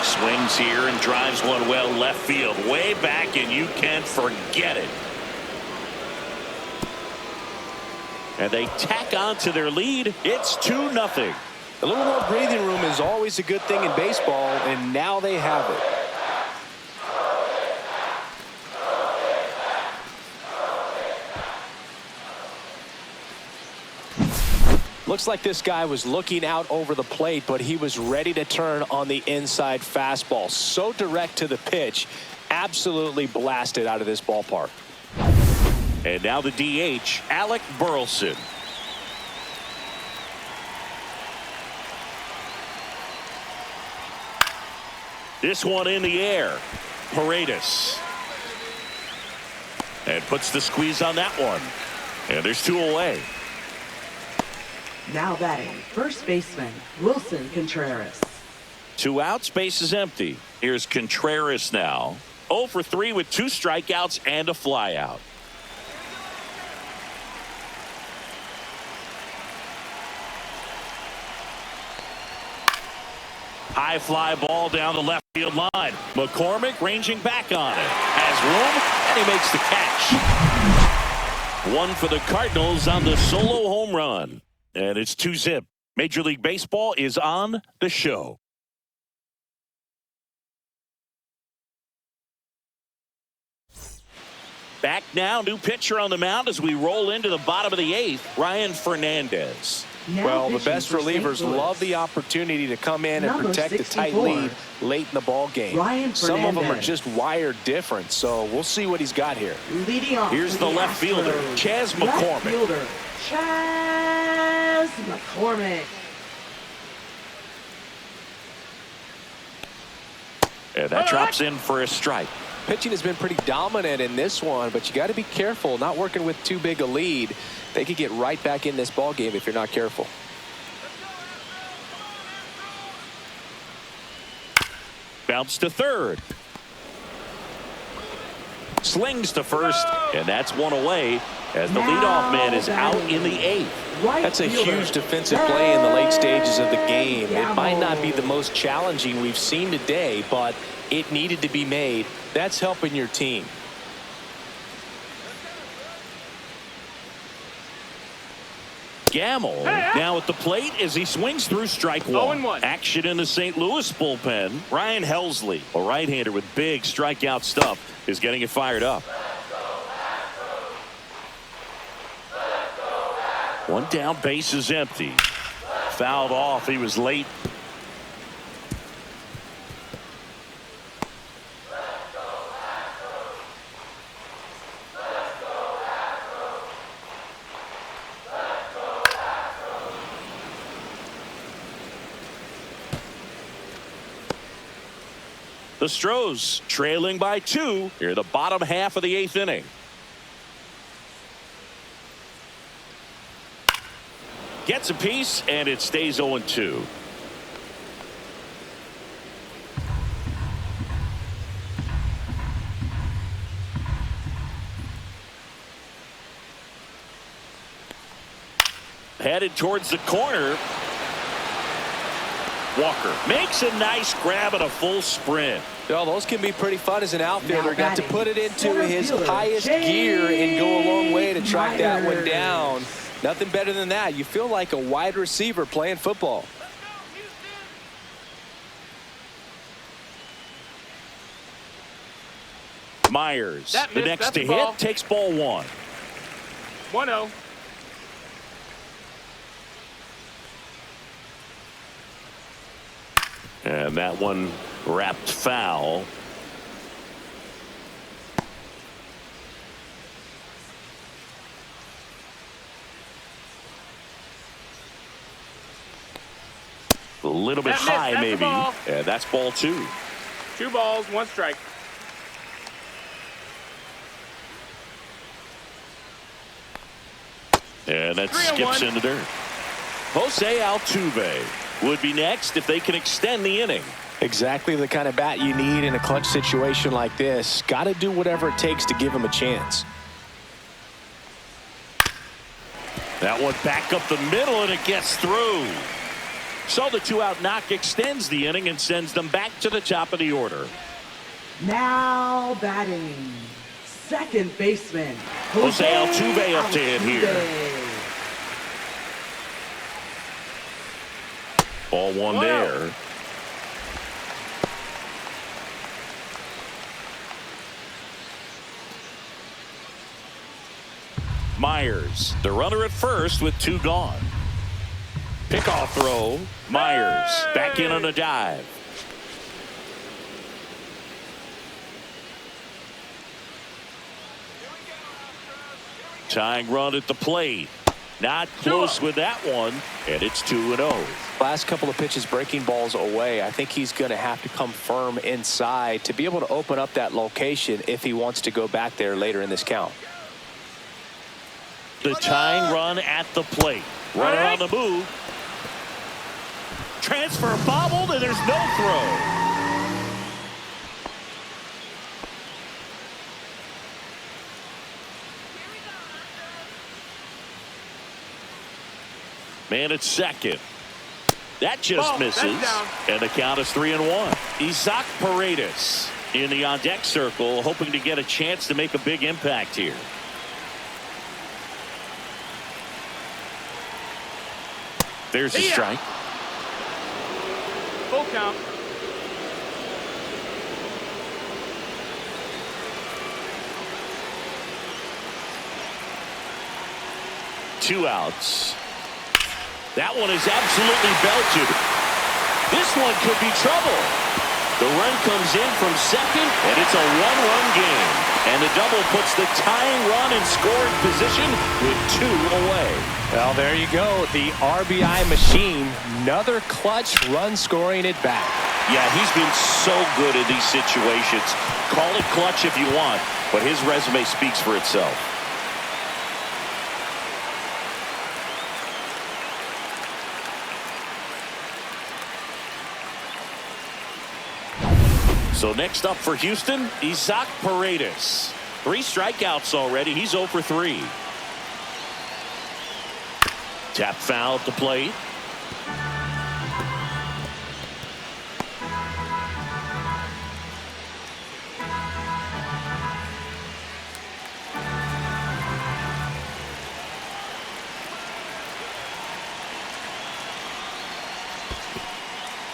Swings here and drives one well left field, way back, and you can forget it. And they tack on to their lead. It's 2-0. A little more breathing room is always a good thing in baseball, and now they have it. Looks like this guy was looking out over the plate, but he was ready to turn on the inside fastball. So direct to the pitch, absolutely blasted out of this ballpark. And now the DH, Alec Burleson. This one in the air. Paredes. And puts the squeeze on that one. And there's 2 away. Now batting, first baseman, Wilson Contreras. 2 outs, base is empty. Here's Contreras now. 0 for 3 with 2 strikeouts and a flyout. High fly ball down the left field line. McCormick ranging back on it. Has room, and he makes the catch. 1 for the Cardinals on the solo home run. And it's 2-zip. Major League Baseball is on the show. Back now, new pitcher on the mound as we roll into the bottom of the 8th, Ryan Fernandez. Well, the best relievers love the opportunity to come in and protect a tight lead late in the ball game. Some of them are just wired different, so we'll see what he's got here. Leading off Here's the left fielder, Chas McCormick. Left fielder, Chas McCormick. And that drops in for a strike. Pitching has been pretty dominant in this one, but you got to be careful not working with too big a lead. They could get right back in this ball game if you're not careful. Bounce to third. Slings to first, and that's 1 away as the leadoff man is out in the 8th. That's a huge defensive play in the late stages of the game. It might not be the most challenging we've seen today, but it needed to be made. That's helping your team. Gamble now at the plate as he swings through strike 1. Action in the St. Louis bullpen. Ryan Helsley, a right-hander with big strikeout stuff, is getting it fired up. 1 down, base is empty. Fouled off. He was late. The Astros trailing by 2 here the bottom half of the 8th inning. Gets a piece, and it stays 0-2. Headed towards the corner. Walker makes a nice grab and a full sprint. Well, those can be pretty fun as an outfielder. Got to put it into his highest gear and go a long way to track that one down. Nothing better than that. You feel like a wide receiver playing football. Myers, the next to hit, takes ball 1. 1-0. And that one wrapped foul. A little bit high, maybe. Yeah, that's ball 2. 2 balls, 1 strike. And that skips into dirt. Jose Altuve would be next if they can extend the inning. Exactly the kind of bat you need in a clutch situation like this. Got to do whatever it takes to give him a chance. That one back up the middle, and it gets through. So the 2-out knock extends the inning and sends them back to the top of the order. Now batting, second baseman, Jose Altuve up to hit here. Ball 1 there. Myers, the runner at first with 2 gone. Pickoff throw. Myers back in on a dive. Tying run at the plate. Not close with that one, and it's 2-0. Last couple of pitches breaking balls away. I think he's going to have to come firm inside to be able to open up that location if he wants to go back there later in this count. The tying run at the plate. Runner on the move. Transfer bobbled, and there's no throw. Man at second. That just misses. And the count is 3-1. Isaac Paredes in the on-deck circle, hoping to get a chance to make a big impact here. There's a strike. Full count. Two outs. That one is absolutely belted. This one could be trouble. The run comes in from second, and it's a one-run game. And the double puts the tying run in scoring position with 2 away. Well, there you go. The RBI machine. Another clutch run scoring it back. Yeah, he's been so good in these situations. Call it clutch if you want, but his resume speaks for itself. So next up for Houston, Isaac Paredes. 3 strikeouts already. He's 0 for 3. Tap foul at the plate.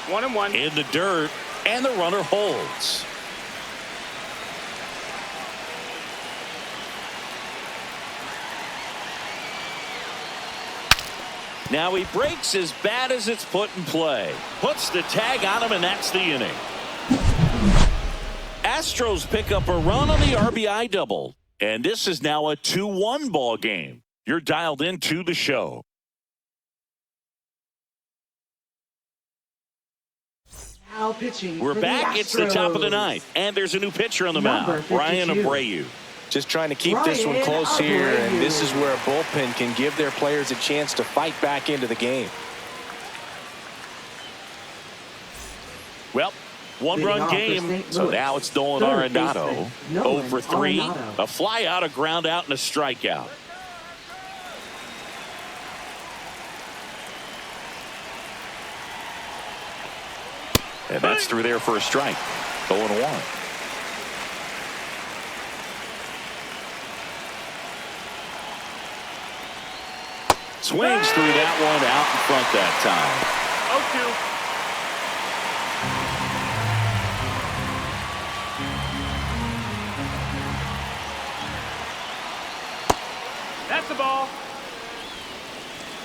One and one. In the dirt, and the runner holds. Now he breaks as bad as it's put in play. Puts the tag on him, and that's the inning. Astros pick up a run on the RBI double. And this is now a 2-1 ball game. You're dialed into the show. Now pitching We're for back. the It's the top of the Astros. ninth. And there's a new pitcher on the Number mound. Brian 52. Abreu. Just trying to keep this one Brian close here, and Abreu. this is where a bullpen can give their players a chance to fight back into the game. Well, one-run Leading off game, for St. so Louis. now it's Nolan Third Arenado. baseman, 0 Nolan for 3, Arenado. a fly out, a ground out, and a strikeout. And that's through there for a strike. 0-1. Swings through that one out in front that time. 0-2. That's the ball.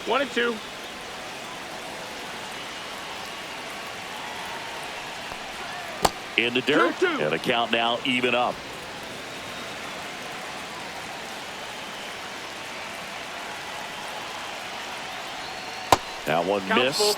1 and 2. In the dirt, 2-2. and the count now even up. That one Count missed. full.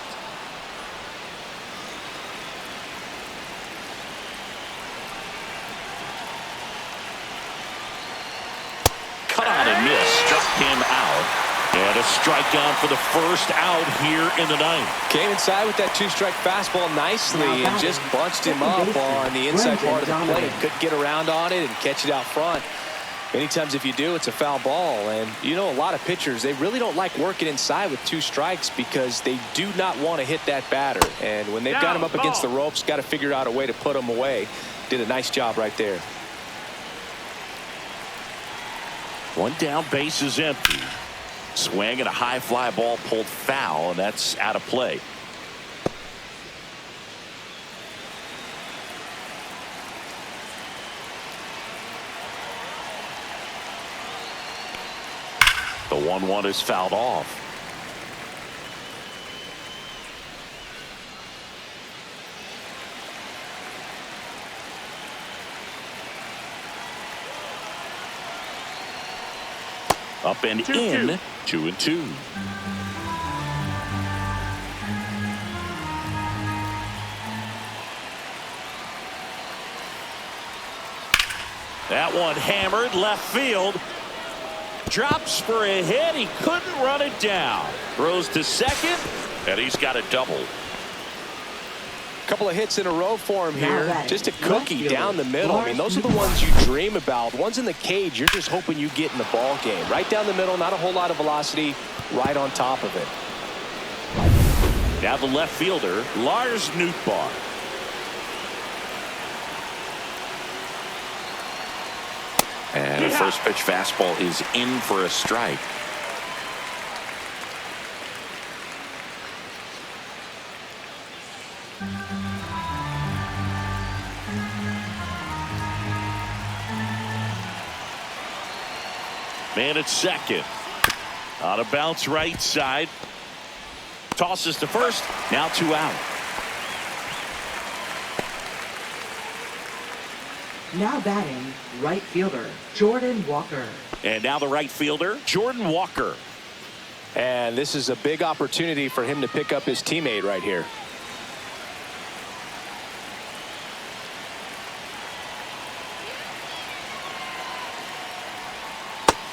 Cut on and miss. Struck him out. And a strikeout for the first out here in the ninth. Came inside with that 2-strike fastball nicely and just bunched him up on the inside part of the plate. Couldn't get around on it and catch it out front. Many times if you do, it's a foul ball. And you know, a lot of pitchers, they really don't like working inside with 2 strikes because they do not want to hit that batter. And when they've got him up against the ropes, got to figure out a way to put him away. Did a nice job right there. One down, base is empty. Swing and a high fly ball pulled foul, and that's out of play. The 1-1 is fouled off. Up and 2-2. in, 2-2. That one hammered left field. Drops for a hit. He couldn't run it down. Throws to second, and he's got a double. Couple of hits in a row for him here. Just a cookie down the middle. I mean, those are the Lars ones you dream about. Ones in the cage, you're just hoping you get in the ball game. Right down the middle, not a whole lot of velocity, right on top of it. Now the left fielder, Lars Nootbaar. And a first pitch fastball is in for a strike. Man at second. On a bounce right side. Tosses to first. Now 2 out. Now batting, right fielder, Jordan Walker. And now the right fielder, Jordan Walker. And this is a big opportunity for him to pick up his teammate right here.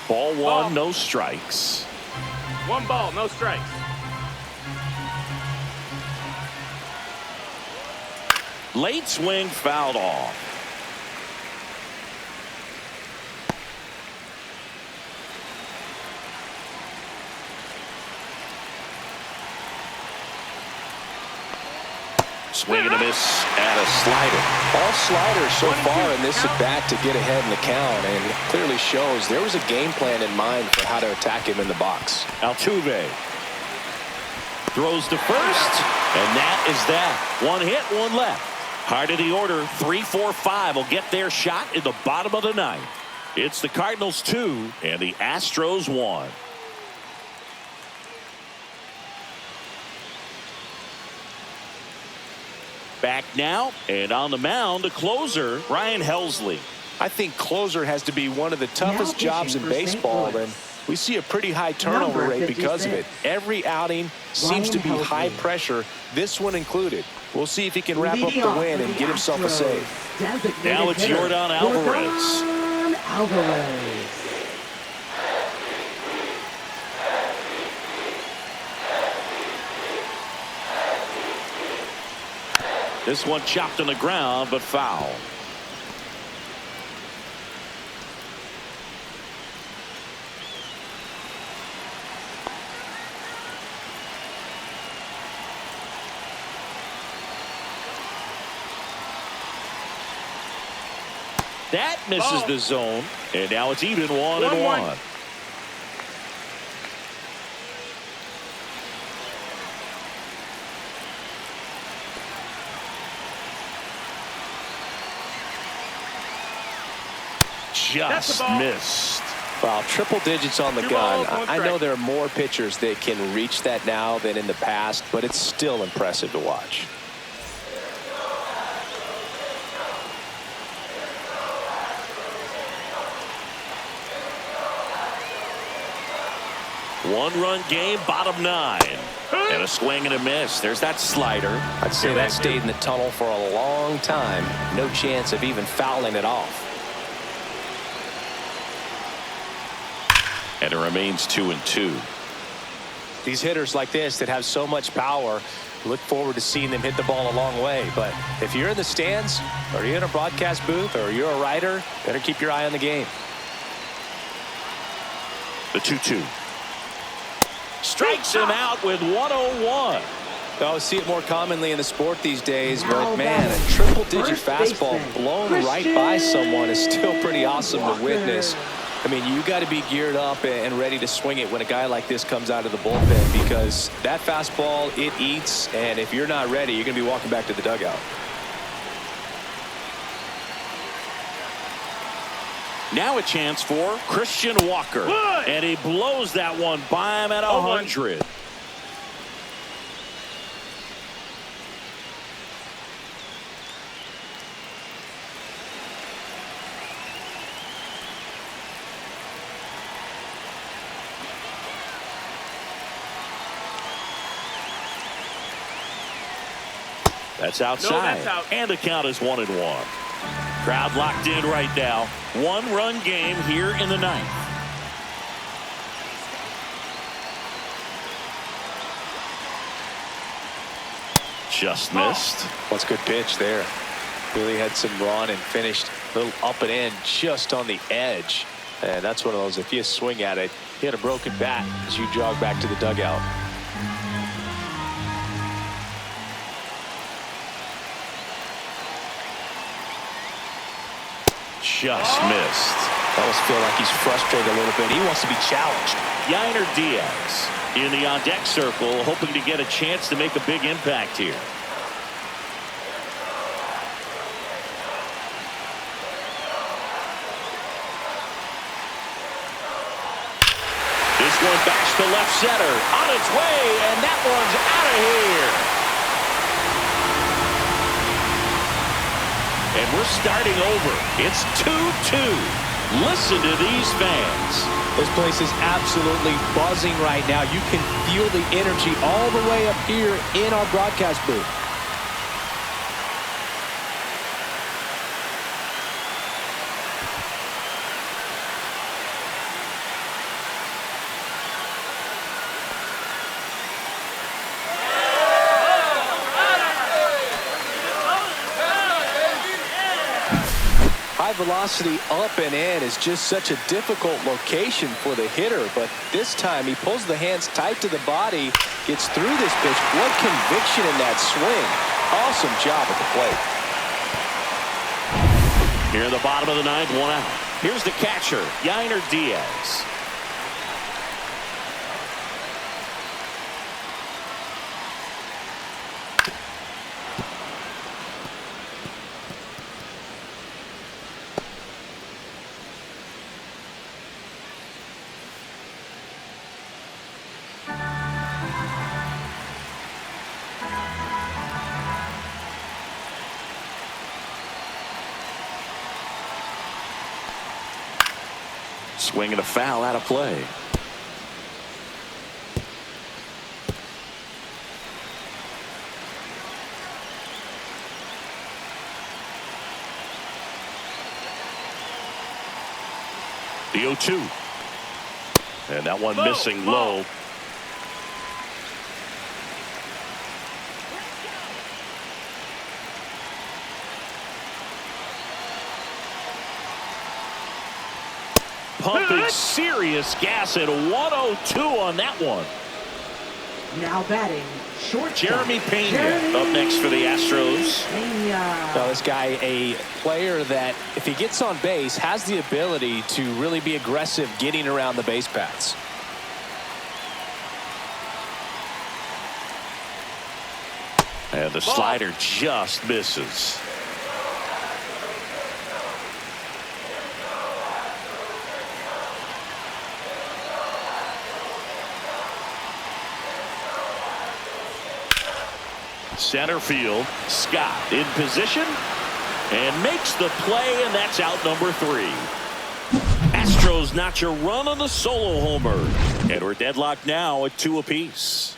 Ball one, no strikes. 1 ball, no strikes. Late swing fouled off. Swing and a miss and a slider. All sliders so far in this at bat to get ahead in the count, and it clearly shows there was a game plan in mind for how to attack him in the box. Altuve throws to first, and that is that. 1 hit, 1 left. Heart of the order, 3, 4, 5 will get their shot in the bottom of the 9th. It's the Cardinals 2 and the Astros 1. Back now, and on the mound, the closer, Ryan Helsley. I think closer has to be one of the toughest jobs in baseball, and we see a pretty high turnover rate because of it. Every outing seems to be high pressure, this one included. We'll see if he can wrap up the win and get himself a save. Now it's Yordan Alvarez. Yordan Alvarez. This one chopped on the ground, but foul. That misses the zone, and now it's even 1-1. Just missed. Wow, triple digits on the 2 gun. balls, 1 I know strike. there are more pitchers that can reach that now than in the past, but it's still impressive to watch. One-run game, bottom 9. And a swing and a miss. There's that slider. I'd say that stayed in the tunnel for a long time. No chance of even fouling it off. And it remains 2-2. These hitters like this that have so much power, look forward to seeing them hit the ball a long way. But if you're in the stands, or you're in a broadcast booth, or you're a writer, better keep your eye on the game. The 2-2. Strikes him out with 101. Oh, see it more commonly in the sport these days, but man, a triple-digit fastball blown right by someone is still pretty awesome to witness. I mean, you got to be geared up and ready to swing it when a guy like this comes out of the bullpen, because that fastball, it eats, and if you're not ready, you're going to be walking back to the dugout. Now a chance for Christian Walker. And he blows that one by him at 100. That's outside. that's out. And the count is 1-1. Crowd locked in right now. One-run game here in the ninth. Just missed. What's a good pitch there. Really had some run and finished a little up and in just on the edge. And that's one of those, if you swing at it, you had a broken bat as you jog back to the dugout. Just missed. Almost feel like he's frustrated a little bit. He wants to be challenged. Yainer Diaz in the on-deck circle, hoping to get a chance to make a big impact here. This one bashed to left center. On its way, and that one's out of here. And we're starting over. It's 2-2. Listen to these fans. This place is absolutely buzzing right now. You can feel the energy all the way up here in our broadcast booth. High velocity up and in is just such a difficult location for the hitter, but this time he pulls the hands tight to the body, gets through this pitch. What conviction in that swing. Awesome job at the plate. Here in the bottom of the ninth, 1 out. Here's the catcher, Yainer Diaz. Swing and a foul out of play. The 0-2. And that one missing low. Pumping serious gas at 102 on that one. Now batting, shortstop. Jeremy Pena up next for the Astros. Now this guy, a player that if he gets on base has the ability to really be aggressive getting around the base paths. And the slider just misses. Center field, Scott in position and makes the play, and that's out number 3. Astros notch a run on the solo homer, and we're deadlocked now at 2 apiece.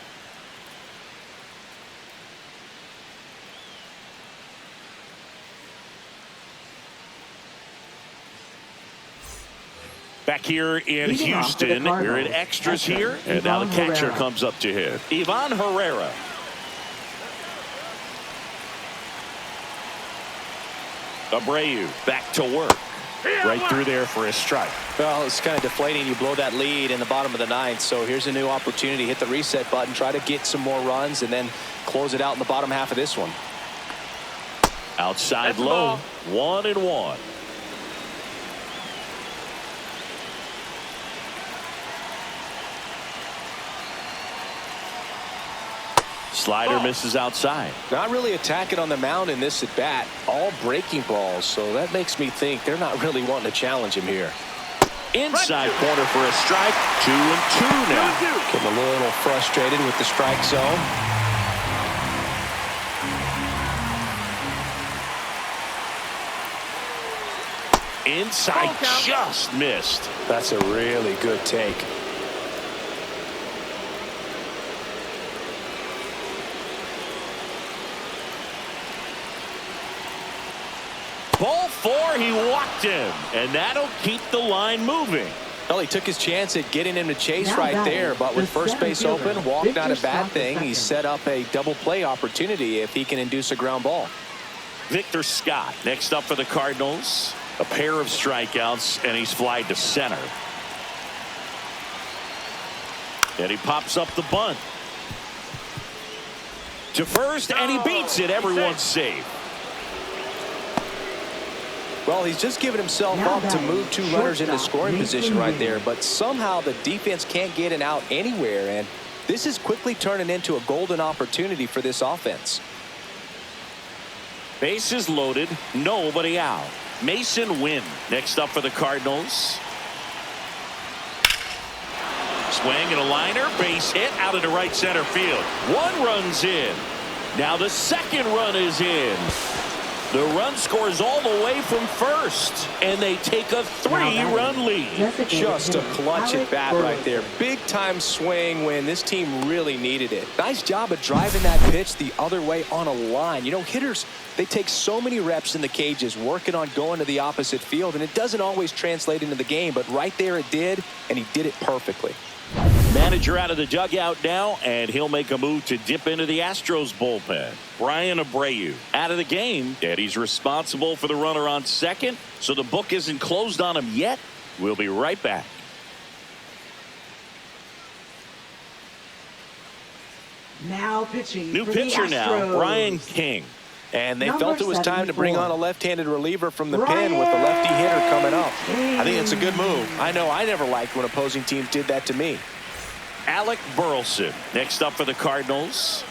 Back here in Houston, we're in extras here, and now the catcher comes up to hit. Ivan Herrera. Abreu back to work. Right through there for a strike. Well, it's kind of deflating. You blow that lead in the bottom of the ninth. So here's a new opportunity. Hit the reset button. Try to get some more runs and then close it out in the bottom half of this one. Outside low. 1-1. Slider misses outside. Not really attacking on the mound in this at bat. All breaking balls. So that makes me think they're not really wanting to challenge him here. Inside corner for a strike. 2-2 now. Getting a little frustrated with the strike zone. Inside just missed. That's a really good take. Ball 4, he walked him, and that'll keep the line moving. Well, he took his chance at getting him to chase right there, but with first base open, walk not a bad thing. He set up a double play opportunity if he can induce a ground ball. Victor Scott next up for the Cardinals. A pair of strikeouts, and he's flied to center. And he pops up the bunt. To first, and he beats it. Everyone's safe. Well, he's just given himself up to move two runners into scoring position right there, but somehow the defense can't get an out anywhere, and this is quickly turning into a golden opportunity for this offense. Bases loaded, nobody out. Mason Wynn next up for the Cardinals. Swing and a liner, base hit out into right center field. One run's in. Now the second run is in. The run scores all the way from first, and they take a 3-run lead. Just a clutch at bat right there. Big time swing when this team really needed it. Nice job of driving that pitch the other way on a line. You know, hitters, they take so many reps in the cages working on going to the opposite field, and it doesn't always translate into the game, but right there it did, and he did it perfectly. Manager out of the dugout now, and he'll make a move to dip into the Astros bullpen. Brian Abreu out of the game, and he's responsible for the runner on second, so the book isn't closed on him yet. We'll be right back. Now pitching. New for pitcher the now, Astros. Brian King. And they Number felt it was time to bring 74. on a left-handed reliever from the pen with the lefty hitter coming up. I think it's a good move. I know I never liked when opposing teams did that to me. Alec Burleson next up for the Cardinals.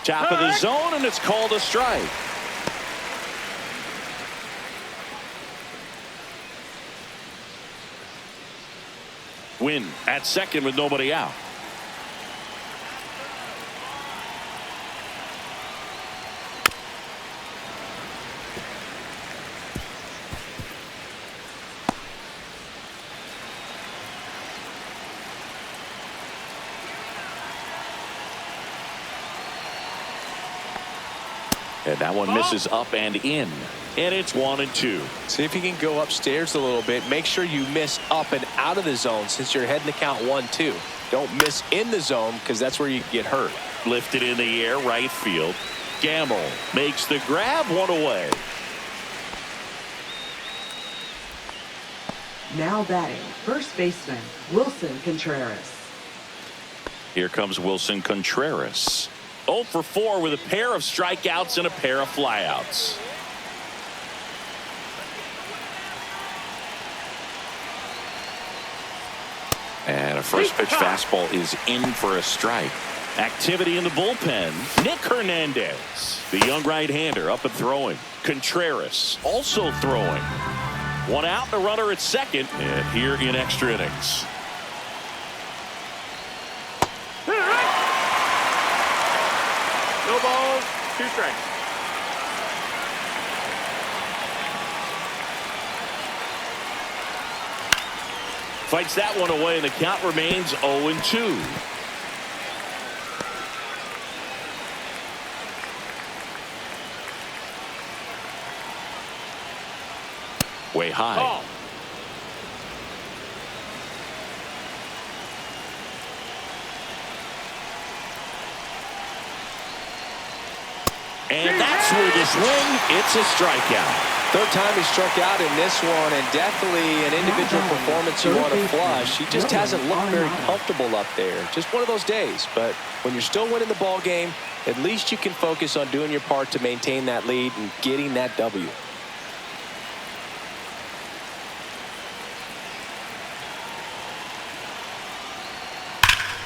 Top of the zone, and it's called a strike. Win at second with nobody out. And that one misses up and in. And it's 1-2. See if you can go upstairs a little bit. Make sure you miss up and out of the zone since you're heading to count 1-2. Don't miss in the zone because that's where you get hurt. Lifted in the air, right field. Gamble makes the grab, one away. Now batting, first baseman Wilson Contreras. Here comes Wilson Contreras. 0 for 4 with a pair of strikeouts and a pair of flyouts. And a first pitch fastball is in for a strike. Activity in the bullpen. Nick Hernandez, the young right-hander, up and throwing. Contreras also throwing. One out, and a runner at second, and here in extra innings. No balls, 2 strikes. Fights that one away, and the count remains 0-2. Way high. Ball. And that's where the swing, it's a strikeout. Third time he struck out in this one, and definitely an individual performance you want to flush. He just hasn't looked very comfortable up there. Just one of those days. But when you're still winning the ball game, at least you can focus on doing your part to maintain that lead and getting that W.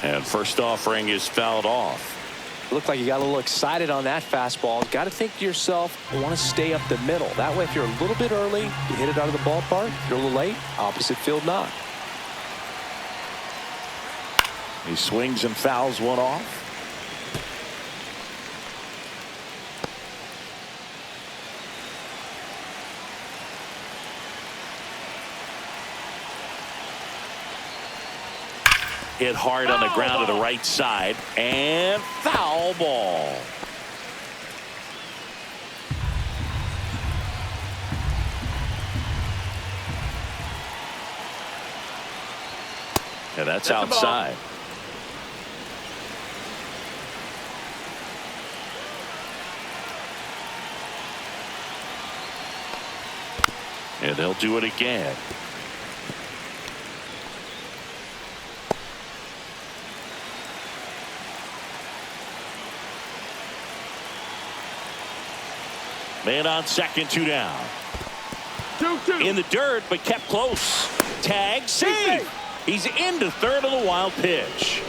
And first offering is fouled off. Looked like you got a little excited on that fastball. Got to think to yourself, I want to stay up the middle. That way, if you're a little bit early, you hit it out of the ballpark. If you're a little late, opposite field knock. He swings and fouls one off. Hit hard on the ground to the right side. And foul ball. And that's outside. And they'll do it again. Man on second, 2 down. 2-2. In the dirt, but kept close. Tag, save. He's into third on the wild pitch.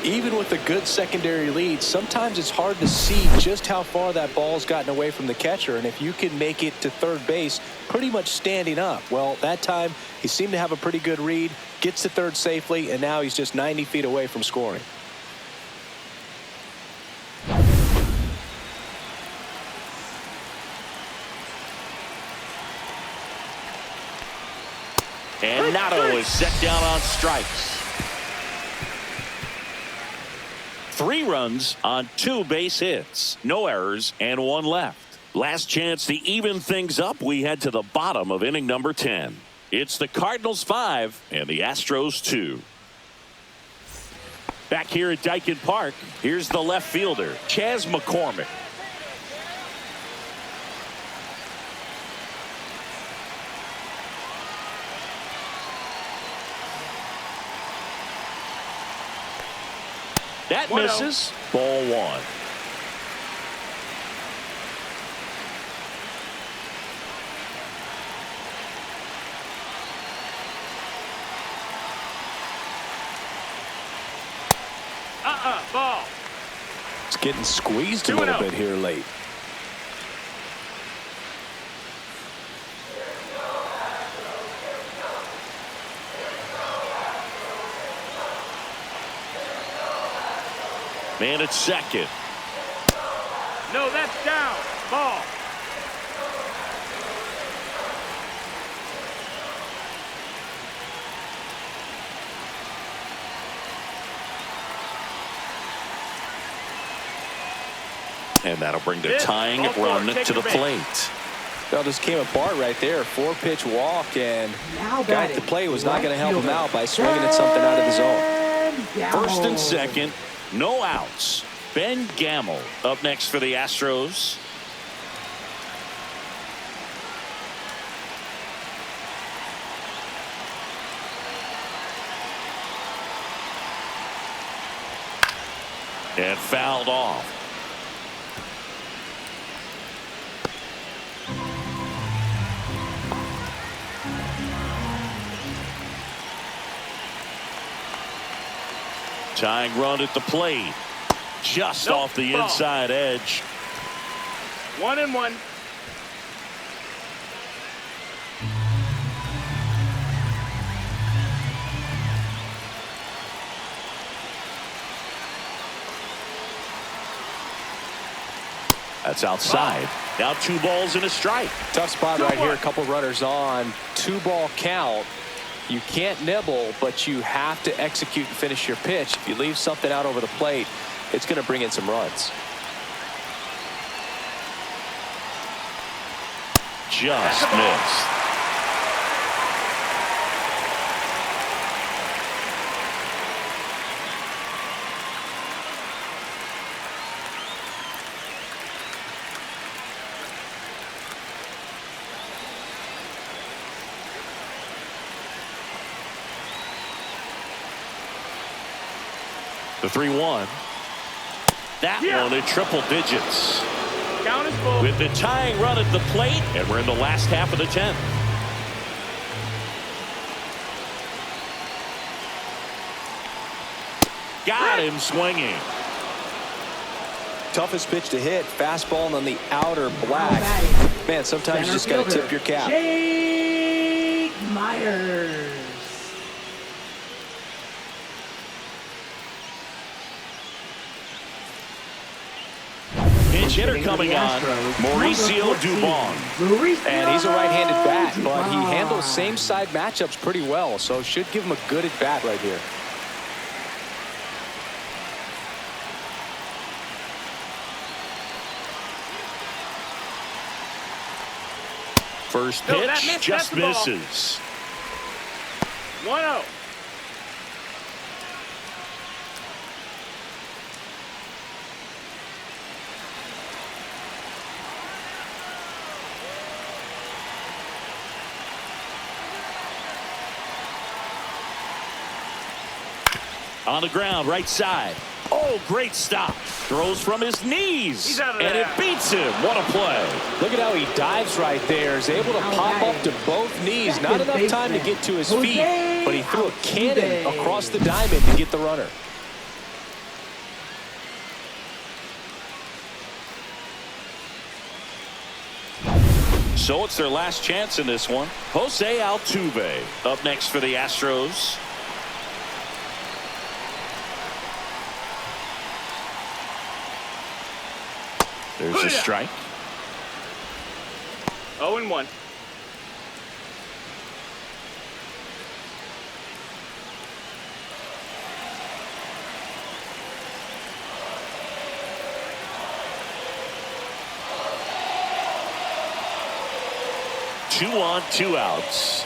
Even with a good secondary lead, sometimes it's hard to see just how far that ball's gotten away from the catcher. And if you can make it to third base pretty much standing up, well, that time he seemed to have a pretty good read, gets to third safely, and now he's just 90 feet away from scoring. And Nato is set down on strikes. 3 runs on 2 base hits. No errors and 1 left. Last chance to even things up. We head to the bottom of inning number 10. It's the Cardinals 5 and the Astros 2. Back here at Dyken Park, here's the left fielder, Chas McCormick. That misses. Ball 1. Ball. It's getting squeezed a little bit here late. Man at second. No, that's down. Ball. And that'll bring the tying run to the plate. Well, just came apart right there. 4-pitch walk, and guy at the plate was not going to help him out by swinging at something out of the zone. First and second, no outs. Ben Gamel up next for the Astros. And fouled off. Tying run at the plate. Just off the inside edge. 1-1. That's outside. Now 2 balls and a strike. Tough spot right here. A couple runners on. 2-ball count. You can't nibble, but you have to execute and finish your pitch. If you leave something out over the plate, it's going to bring in some runs. Just missed. The 3-1. That one in triple digits. Count is full. With the tying run at the plate, and we're in the last half of the 10th. Got him swinging. Toughest pitch to hit. Fastball on the outer black. Man, sometimes you just got to tip your cap. Jake Myers. Pinch hitter coming on, Mauricio Dubon. And he's a right-handed bat, but he handles same-side matchups pretty well, so should give him a good at-bat right here. First No, pitch that missed. just That's the ball. misses. 1-0. On the ground, right side. Oh, great stop. Throws from his knees. He's out of and there. it beats him. What a play. Look at how he dives right there. Is able to pop up to both knees. Not enough time to get to his feet, but he threw a cannon across the diamond to get the runner. So it's their last chance in this one. Jose Altuve up next for the Astros. There's a strike. 0-1. Two on, two outs.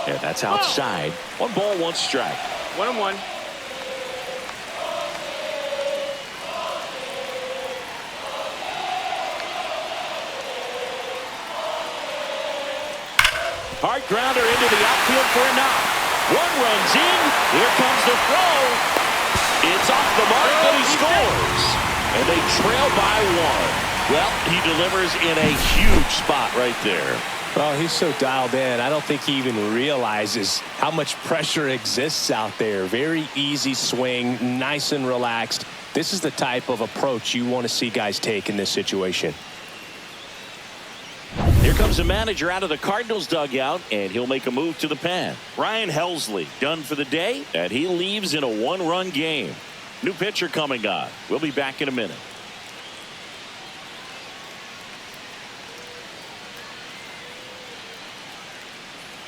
And that's outside. 1 ball, 1 strike. 1-1. Hard grounder into the outfield for a knock. 1 runs in. Here comes the throw. It's off the mark, and he scores. And they trail by 1. Well, he delivers in a huge spot right there. Well, he's so dialed in. I don't think he even realizes how much pressure exists out there. Very easy swing, nice and relaxed. This is the type of approach you want to see guys take in this situation. Here comes the manager out of the Cardinals dugout, and he'll make a move to the pen. Ryan Helsley done for the day, and he leaves in a 1-run game. New pitcher coming on. We'll be back in a minute.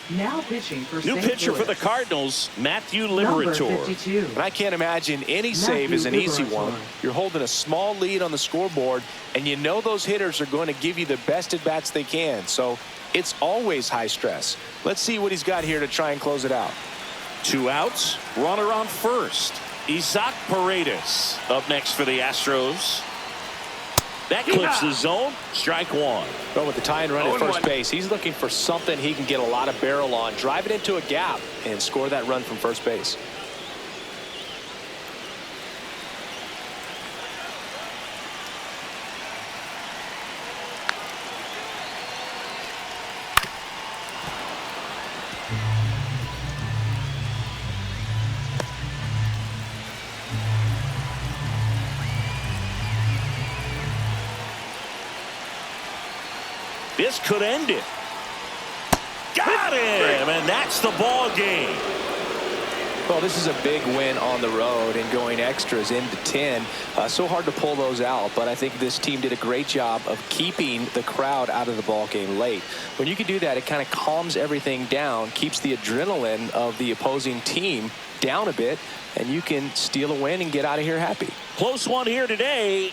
Now pitching for New St. pitcher for Louis. the Cardinals, Matthew Number Liberator. 52. And I can't imagine any save is an easy one. You're holding a small lead on the scoreboard, and you know those hitters are going to give you the best at-bats they can. So it's always high stress. Let's see what he's got here to try and close it out. 2 outs, runner on first. Isaac Paredes up next for the Astros. That clips the zone. Strike 1. But with the tying run at first 0-1. base, he's looking for something he can get a lot of barrel on, drive it into a gap, and score that run from first base. This could end it. Got him, and that's the ball game. Well, this is a big win on the road and going extras into 10. So hard to pull those out, but I think this team did a great job of keeping the crowd out of the ball game late. When you can do that, it kind of calms everything down, keeps the adrenaline of the opposing team down a bit, and you can steal a win and get out of here happy. Close one here today,